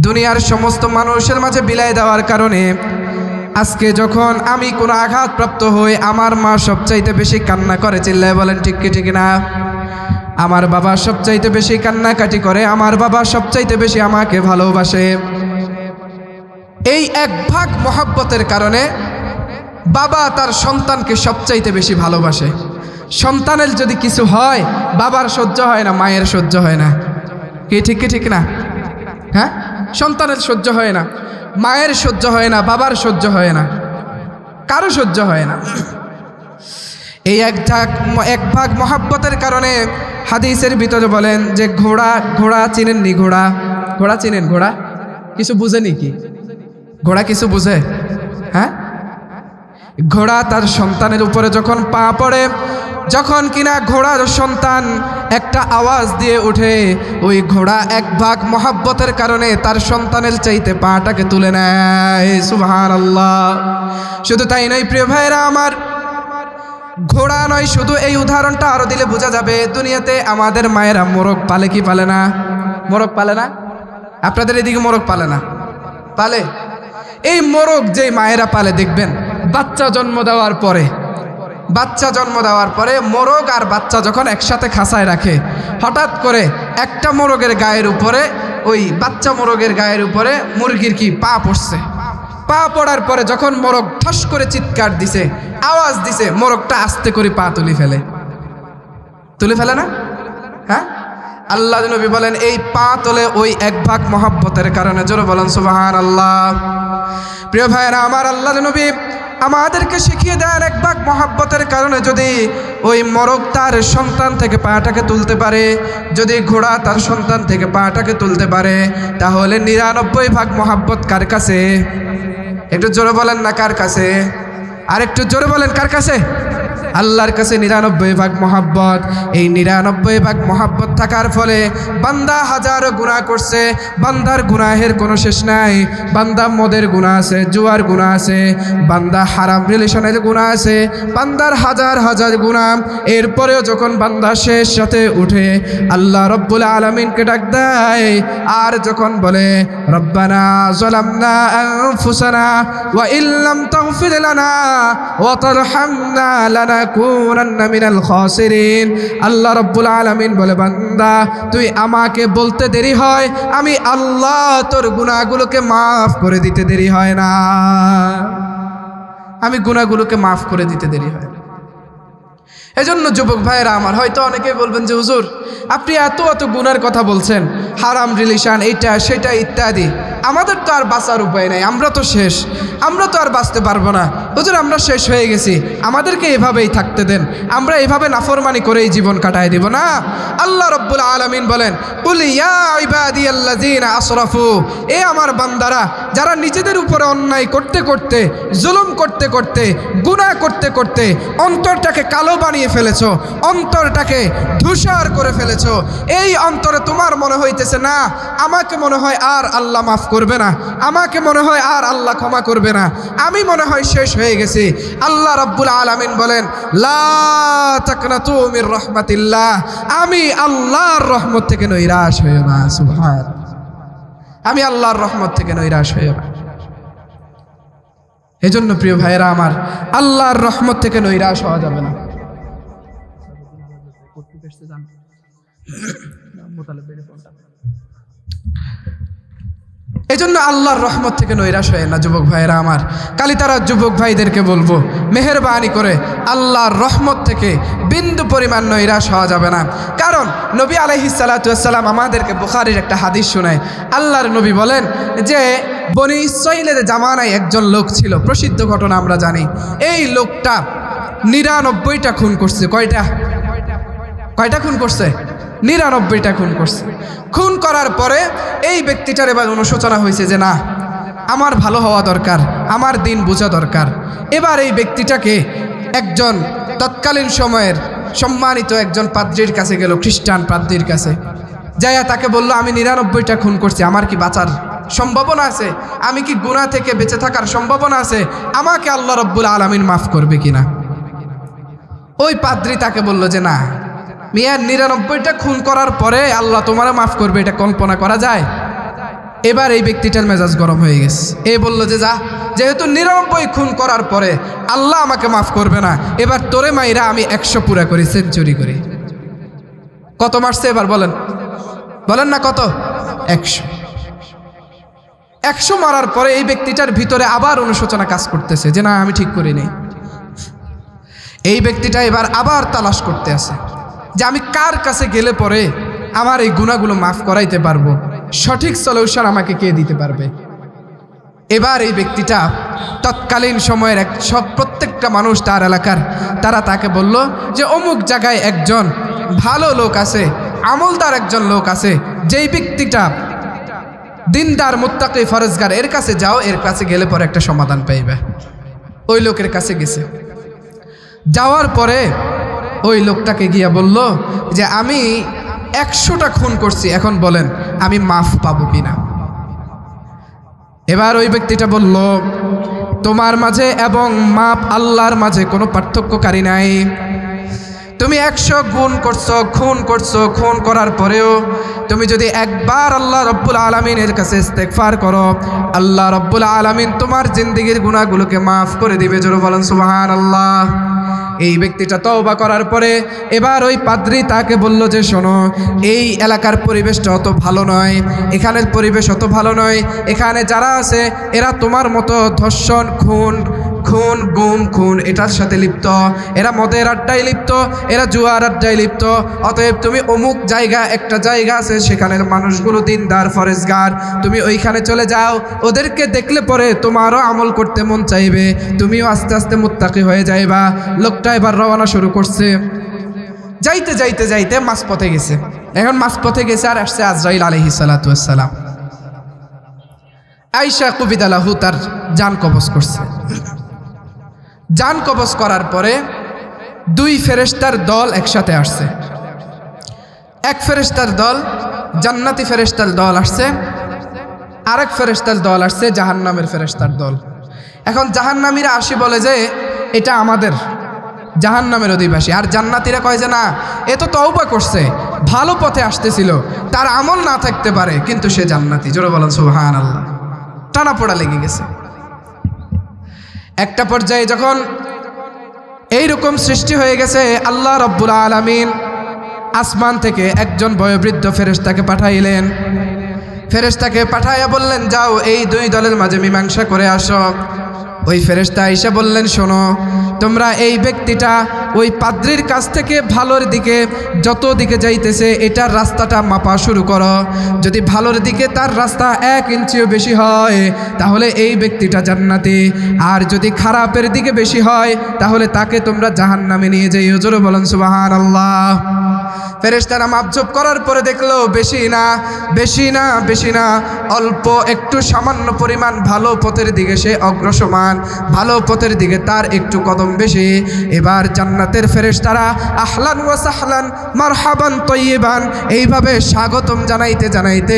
দুনিয়ার সমস্ত মানুষের মাঝে বিলায় দেওয়ার কারণে আজকে যখন আমি কোনো আঘাতপ্রাপ্ত হই, আমার মা সবচাইতে বেশি কান্না করে, চিল্লায় বলেন ঠিক কি ঠিক না? আমার বাবা সবচাইতে বেশি কান্নাকাটি করে, আমার বাবা সবচাইতে বেশি আমাকে ভালোবাসে। এই এক ভাগ মহব্বতের কারণে বাবা তার সন্তানকে সবচাইতে বেশি ভালোবাসে। সন্তানের যদি কিছু হয়, বাবার সহ্য হয় না, মায়ের সহ্য হয় না, কি ঠিক কি ঠিক না? হ্যাঁ, সন্তানের সহ্য হয় না, মায়ের সহ্য হয় না, বাবার সহ্য হয় না, কারো সহ্য হয় না। এই এক ভাগ মহাব্বতের কারণে হাদিসের ভিতরে বলেন যে ঘোড়া চিনেননি? ঘোড়া চিনেন? ঘোড়া কিছু বুঝেনি কি? ঘোড়া কিছু বুঝে? হ্যাঁ, ঘোড়া তার সন্তানের উপরে যখন পা পড়ে, যখন কিনা ঘোড়ার সন্তান একটা আওয়াজ দিয়ে ওঠে, ওই ঘোড়া এক ভাগ মহাব্বতের কারণে তার সন্তানের চাইতে পাটাকে তুলে নেয়। সুবহানাল্লাহ। শুধু তাই নয় প্রিয় ভাইরা আমার, ঘোড়া নয় শুধু, এই উদাহরণটা আরো দিলে বোঝা যাবে। দুনিয়াতে আমাদের মায়েরা মোরগ পালে কি পালে না? মোরগ পালে না? আপনাদের এদিকে মোরগ পালে না? পালে। এই মোরগ যে মায়েরা পালে দেখবেন, বাচ্চা জন্ম দেওয়ার পরে মোরগ আর বাচ্চা যখন একসাথে খাঁচায় রাখে, হঠাৎ করে একটা মোরগের গায়ের উপরে, ওই বাচ্চা মোরগের গায়ের উপরে মুরগির কি পা পড়ছে। পা পড়ার পরে যখন মোরগ ঠস করে চিৎকার দিছে, আওয়াজ দিছে, মোরগটা আস্তে করে পা তুলে ফেলে না? হ্যাঁ, আল্লাহ নবী বলেন এই পা তোলে ওই এক ভাগ মহাব্বতের কারণে। জোরে বলেন সুবহানাল্লাহ। প্রিয় ভাইরা আমার, আল্লাহ নবী আমাদেরকে শিখিয়ে দেন এক ভাগ মহাব্বতের কারণে যদি ওই মোরগ তার সন্তান থেকে পাটাকে তুলতে পারে, যদি ঘোড়া তার সন্তান থেকে পাটাকে তুলতে পারে, তাহলে 99 ভাগ মহাব্বত কার কাছে? একটু জোরে বলেন না কার কাছে? আর একটু জোরে বলেন কার কাছে? আল্লাহর কাছে 99 ভাগ মহাব্বত। এই 99 ভাগ মহাব্বত থাকার ফলে বান্দা হাজারো গুনাহ করছে, বান্দার গুনাহের কোনো শেষ নাই। বান্দা মদের গুনাহ আছে, জুয়ার গুনাহ আছে, বান্দা হারাম রিলেশনের গুনাহ আছে, বান্দার হাজার হাজার গুনাহ। এরপরেও যখন বান্দা শেষ সাথে উঠে আল্লাহ রব্বুল আলামিনকে ডাক দেয়, আর যখন বলে রব্বানা যালামনা আনফুসানা ওয়া ইল্লাম তাগফির লানা ওয়া তারহামনা লানাকুনান্না মিনাল খাসিরিন, আল্লাহ রব্বুল আলামিন বলে বান্দা তুই আমাকে বলতে দেরি হয়, আমি আল্লাহ তোর গুনাহগুলোকে মাফ করে দিতে দেরি হয় না। আমি গুনাহগুলোকে মাফ করে দিতে দেরি হয় না। এজন্য যুবক ভাইয়েরা আমার, হয়তো অনেকেই বলবেন যে হুজুর আপনি এত গুনার কথা বলছেন, হারাম রিলেশন, এইটা সেটা ইত্যাদি, আমাদের তো আর বাঁচার উপায় নাই, আমরা তো শেষ, আমরা তো আর বাঁচতে পারবো না হুজুর, আমরা শেষ হয়ে গেছি, আমাদেরকে এভাবেই থাকতে দেন, আমরা এভাবে নাফরমানি করেই জীবন কাটায় দিব না। আল্লাহ রব্বুল আলামিন বলেন কুল ইয়া ইবাদিয়াল্লাযিনা আসরাফু, এ আমার বান্দারা যারা নিজেদের উপরে অন্যায় করতে করতে, জুলুম করতে করতে, গুনাহ করতে করতে অন্তরটাকে কালো বানিয়ে ফেলেছো, অন্তরটাকে ধূসর করে ফেলেছো, এই অন্তরে তোমার মনে হইতেছে না আমাকে মনে হয় আর আল্লাহ মাফ করবে না, আমাকে মনে হয় আর আল্লাহ ক্ষমা করবে না, আমি মনে হয় শেষ হয়ে গেছি। আল্লাহ রাব্বুল আলামিন বলেন লা তাকনাতু মির রাহমাতিল্লাহ, আমি আল্লাহর রহমত থেকে নৈরাশ হইও না। সুবহান, আমি আল্লাহর রহমত থেকে নৈরাশ হইও না। এজন্য প্রিয় ভাইয়েরা আমার, আল্লাহর রহমত থেকে নৈরাশ হওয়া যাবে না। এজন্য আল্লাহর রহমত থেকে নৈরাশ হয় না যুবক ভাইয়েরা আমার। কালিতারা যুবক ভাইদেরকে বলবো মেহেরবানি করে আল্লাহর রহমত থেকে বিন্দু পরিমাণ নৈরাশ হওয়া যাবে না। কারণ নবী আলাইহিস সালাতু ওয়াস সালাম আমাদেরকে বুখারীর একটা হাদিস শোনায়। আল্লাহর নবী বলেন যে বনি ইসরাঈলের জামানায় একজন লোক ছিল, প্রসিদ্ধ ঘটনা আমরা জানি। এই লোকটা 99টা খুন করছে। কয়টা খুন করছে? 99টা খুন করছে। খুন করার পরে এই ব্যক্তিটার এবার অনুশোচনা হয়েছে যে না, আমার ভালো হওয়া দরকার, আমার দিন বোঝা দরকার। এবার এই ব্যক্তিটাকে একজন তৎকালীন সময়ের সম্মানিত একজন পাদ্রীর কাছে গেল, খ্রিস্টান পাদ্রীর কাছে যাইয়া তাকে বলল আমি 99টা খুন করছি, আমার কি বাঁচার সম্ভাবনা আছে? আমি কি গুনাহ থেকে বেঁচে থাকার সম্ভাবনা আছে? আমাকে আল্লাহ রাব্বুল আলামিন মাফ করবে কিনা? ওই পাদ্রী তাকে বলল যে না মিয়া, 99টা খুন করার পরে আল্লাহ তোমারে মাফ করবে, এটা কল্পনা করা যায়? এবার এই ব্যক্তিটার মেজাজ গরম হয়ে গেছে। এ বলল যে যা, যেহেতু 99 খুন করার পরে আল্লাহ আমাকে মাফ করবে না, এবার তোরে মাইরা আমি 100 পুরা করি, সেঞ্চুরি করি। কত মারছে এবার বলেন না কত? 100 মারার পরে এই ব্যক্তিটার ভিতরে আবার অনুশোচনা কাজ করতেছে যে না আমি ঠিক করিনি। এই ব্যক্তিটা এবার আবার তালাশ করতে আছে যে আমি কার কাছে গেলে পরে আমার এই গুনাহগুলো মাফ করাইতে পারবো, সঠিক সলিউশন আমাকে কে দিতে পারবে। এবার এই ব্যক্তিটা তৎকালীন সময়ের প্রত্যেকটা মানুষ তার এলাকার, তারা তাকে বলল যে অমুক জায়গায় একজন ভালো লোক আছে, আমলদার একজন লোক আছে, যেই ব্যক্তিটা দিনদার মুত্তাকি ফরজগার, এর কাছে যাও, এর কাছে গেলে পরে একটা সমাধান পাইবে। ওই লোকের কাছে গেছে। যাওয়ার পরে ওই লোকটাকে গিয়া বলল যে আমি 100টা খুন করছি, এখন বলেন আমি মাফ পাবো কিনা। এবার ওই ব্যক্তিটা বলল, তোমার মাঝে এবং মাপ আল্লাহর মাঝে কোনো পার্থক্যকারী নাই। তুমি 100 গুণ করছো, খুন করার পরেও তুমি যদি একবার আল্লাহ রব্বুল আলামিনের কাছে ইস্তেগফার করো, আল্লাহ রব্বুল আলামিন তোমার জিন্দেগির গুনাহগুলোকে মাফ করে দিবে। জোরে বলেন সুবহানাল্লাহ। এই ব্যক্তিটা তওবা করার পরে এবার ওই পাদ্রী তাকে বলল যে শোনো, এই এলাকার পরিবেশটা অত ভালো নয়, এখানের পরিবেশ অত ভালো নয়, এখানে যারা আছে এরা তোমার মতো ধর্ষণ, খুন এটার সাথে লিপ্ত, এরা মদের আড্ডায় লিপ্ত, এরা জুয়ার আড্ডায় লিপ্ত। অতএব তুমি অমুক একটা জায়গা আছে, সেখানের মানুষগুলো দিনদার ফরেজগার, তুমি ওইখানে চলে যাও। ওদেরকে দেখলে পরে তোমারও আমল করতে মন চাইবে, তুমিও আস্তে আস্তে মুত্তাকি হয়ে যাইবা। লোকটা এবার রওনা শুরু করছে। যাইতে যাইতে যাইতে মাঝপথে গেছে। এখন মাঝপথে গেছে আর আসছে আজরাইল আলাইহিস সালাতু ওয়াস সালাম। আয়েশা কুবিদালাহু তার জান কবজ করছে। জান কবজ করার পরে 2 ফেরেশতার দল একসাথে আসছে। এক ফেরেশতার দল জান্নাতি ফেরেশতার দল আসছে, আরেক ফেরেশতার দল আসছে জাহান্নামের ফেরেশতার দল। এখন জাহান্নামীরা আসি বলে যে এটা আমাদের জাহান্নামের অধিবাসী, আর জান্নাতীরা কয় যে না, এ তো তওবা করছে, ভালো পথে আসতেছিল, তার আমল না থাকতে পারে, কিন্তু সে জান্নাতি। জোরে বলেন সুবহানাল্লাহ। টানাপোড়া লেগে গেছে। একটা পর্যায়ে যখন এইরকম সৃষ্টি হয়ে গেছে, আল্লাহ রব্বুল আলামিন আসমান থেকে একজন বয়োবৃদ্ধ ফেরেশতাকে পাঠাইলেন। ফেরেশতাকে পাঠাইয়া বললেন, যাও এই 2 দলের মাঝে মীমাংসা করে আসো। ওই ফেরেশতা আয়েশা বললেন, শোনো, তোমরা এই ব্যক্তিটা ওই পাদ্রীর কাছ থেকে ভালোর দিকে যত দিকে যাইতেছে এটার রাস্তাটা মাপা শুরু করো। যদি ভালোর দিকে তার রাস্তা 1 ইঞ্চিও বেশি হয় তাহলে এই ব্যক্তিটা জান্নাতি, আর যদি খারাপের দিকে বেশি হয় তাহলে তাকে তোমরা জাহান্নামে নিয়ে যাইও। জোরে বলেন সুবহানাল্লাহ। ফেরেশতারা মাপজোপ করার পরে দেখলো বেশি না অল্প একটু সামান্য পরিমাণ ভালো পথের দিকে সে অগ্রসমান, ভালো পথের দিকে তার একটু কদম বেশি। এবার জান্নাতের ফেরেশতারা আহলান ওয়া সাহলান মারহাবান তয়্যিবান এইভাবে স্বাগতম জানাইতে জানাইতে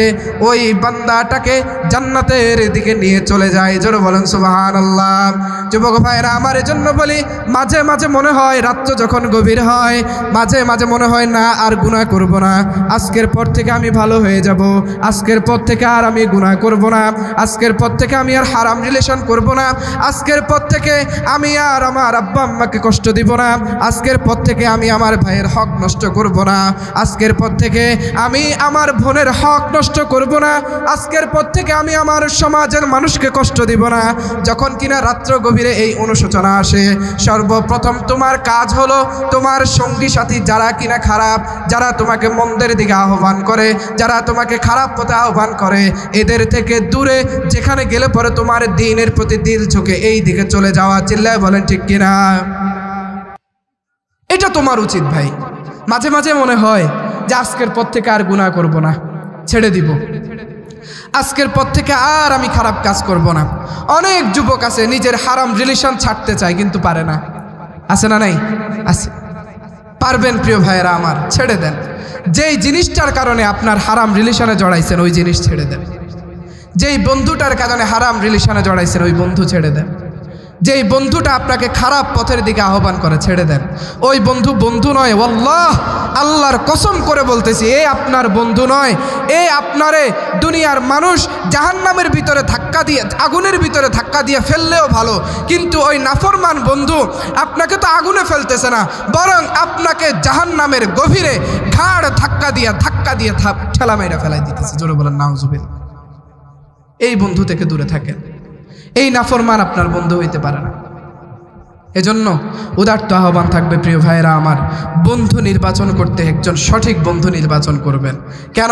ওই বান্দাটাকে জান্নাতের দিকে নিয়ে চলে যায়। জোরে বলেন সুবহানাল্লাহ। যুবক ভাইরা আমার, এজন্য বলি, মাঝে মাঝে মনে হয় রাত্র যখন গভীর হয়, মাঝে মাঝে মনে হয় না আর গুনাহ করব না, আজকের পর থেকে আমি ভালো হয়ে যাব, আজকের পর থেকে আর আমি গুনাহ করব না, আজকের পর থেকে আমি আর হারাম রিলেশন করব না, আজকের পর থেকে আমি আর আমার আব্বা আম্মাকে কষ্ট দিব না, আজকের পর থেকে আমি আমার ভাইয়ের হক নষ্ট করব না, আজকের পর থেকে আমি আমার বোনের হক নষ্ট করব না, আজকের পর থেকে আমি আমার সমাজের মানুষকে কষ্ট দিব না। যখন কিনা রাত্র গভীরে এই অনুশোচনা আসে, সর্বপ্রথম তোমার কাজ হলো তোমার সঙ্গী সাথী যারা কিনা খারাপ, যারা তোমাকে মন্দের দিকে আহ্বান করে, যারা তোমাকে খারাপ পথে আহ্বান করে, এদের থেকে দূরে যেখানে গেলে পরে তোমার দ্বীনের প্রতি দিল ঝুঁকে এই দিকে চলে যাওয়া। চিল্লায় বলেন ঠিক কিনা? এটা তোমার উচিত ভাই। মাঝে মাঝে মনে হয় যে আজকের পর থেকে আর গুনাহ করব না, ছেড়ে দিব, আজকের পর থেকে আর আমি খারাপ কাজ করব না। অনেক যুবক আছে নিজের হারাম রিলেশন ছাড়তে চায় কিন্তু পারে না। আছে না নাই? আছে। পারবেন প্রিয় ভাইয়েরা আমার, ছেড়ে দেন। যেই জিনিসটার কারণে আপনার হারাম রিলেশনে জড়াইছেন ওই জিনিস ছেড়ে দেন। যেই বন্ধুটার কারণে হারাম রিলেশনে জড়াইছেন ওই বন্ধু ছেড়ে দেন। যেই বন্ধুটা আপনাকে খারাপ পথের দিকে আহ্বান করে ছেড়ে দেন। ওই বন্ধু বন্ধু নয়, ওয়াল্লাহ আল্লাহর কসম করে বলতেছি, এ আপনার বন্ধু নয়। এ আপনারে দুনিয়ার মানুষ জাহান্নামের ভিতরে ধাক্কা দিয়ে, আগুনের ভিতরে ধাক্কা দিয়ে ফেললেও ভালো, কিন্তু ওই নাফরমান বন্ধু আপনাকে তো আগুনে ফেলতেছে না, বরং আপনাকে জাহান্নামের গভীরে ঘাড় ধাক্কা দিয়ে ঠেলা মেরে ফেলাই দিতেছে। জোরে বলেন নাউজুবিল্লাহ। এই বন্ধু থেকে দূরে থাকেন। এই নাফরমান আপনার বন্ধু হইতে পারে না। এজন্য উদাত্ত আহ্বান থাকবে প্রিয় ভাইয়েরা আমার, বন্ধু নির্বাচন করতে একজন সঠিক বন্ধু নির্বাচন করবেন। কেন?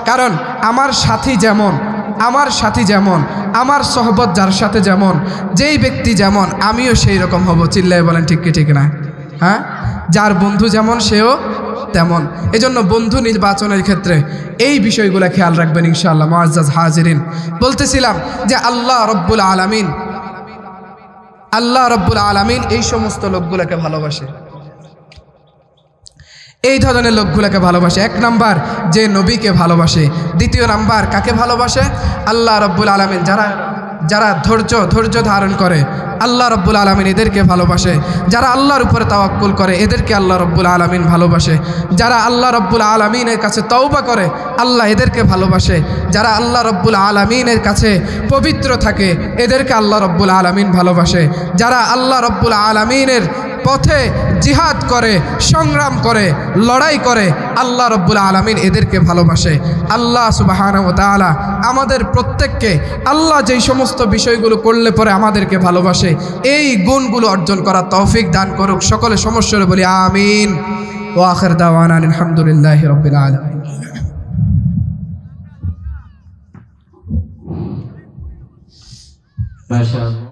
কারণ আমার সাথী যেমন, আমার সহবত যার সাথে যেমন, যেই ব্যক্তি যেমন আমিও সেই রকম হব। চিল্লায় বলেন ঠিক কি ঠিক না? হ্যাঁ, যার বন্ধু যেমন সেও তেমন। এজন্য বন্ধু নির্বাচনের ক্ষেত্রে এই বিষয়গুলো খেয়াল রাখবেন ইনশাআল্লাহ। মুআজ্জাজ হাজিরিন, বলতেছিলাম যে আল্লাহ রব্বুল আলামিন এই সমস্ত লোকগুলোকে ভালোবাসে। এই ধরনের লোকগুলোকে ভালোবাসে। এক নাম্বার যে নবীকে ভালোবাসে। দ্বিতীয় নাম্বার কাকে ভালোবাসে? আল্লাহ রব্বুল আলামিন যারা ধৈর্য ধারণ করে আল্লাহ রব্বুল আলামিন এদেরকে ভালোবাসে। যারা আল্লাহর উপরে তাওয়াক্কুল করে এদেরকে আল্লাহ রব্বুল আলামিন ভালোবাসে। যারা আল্লাহ রব্বুল আলামিনের কাছে তওবা করে আল্লাহ এদেরকে ভালোবাসে। যারা আল্লাহ রব্বুল আলামিনের কাছে পবিত্র থাকে এদেরকে আল্লাহ রব্বুল আলামিন ভালোবাসে। যারা আল্লাহ রব্বুল আলামিনের পথে জিহাদ করে, সংগ্রাম করে, লড়াই করে আল্লাহ রব্বুল আলামিন এদেরকে ভালোবাসে। আল্লাহ সুবহানাহু ওয়া তাআলা আমাদের প্রত্যেককে আল্লাহ যেই সমস্ত বিষয়গুলো করলে পরে আমাদেরকে ভালোবাসে এই গুণগুলো অর্জন করার তৌফিক দান করুক। সকলে সমস্যারে বলি আমিন। ওয়া আখির দাওয়ানা আলহামদুলিল্লাহি রাব্বিল আলামিন। মাশাআল্লাহ।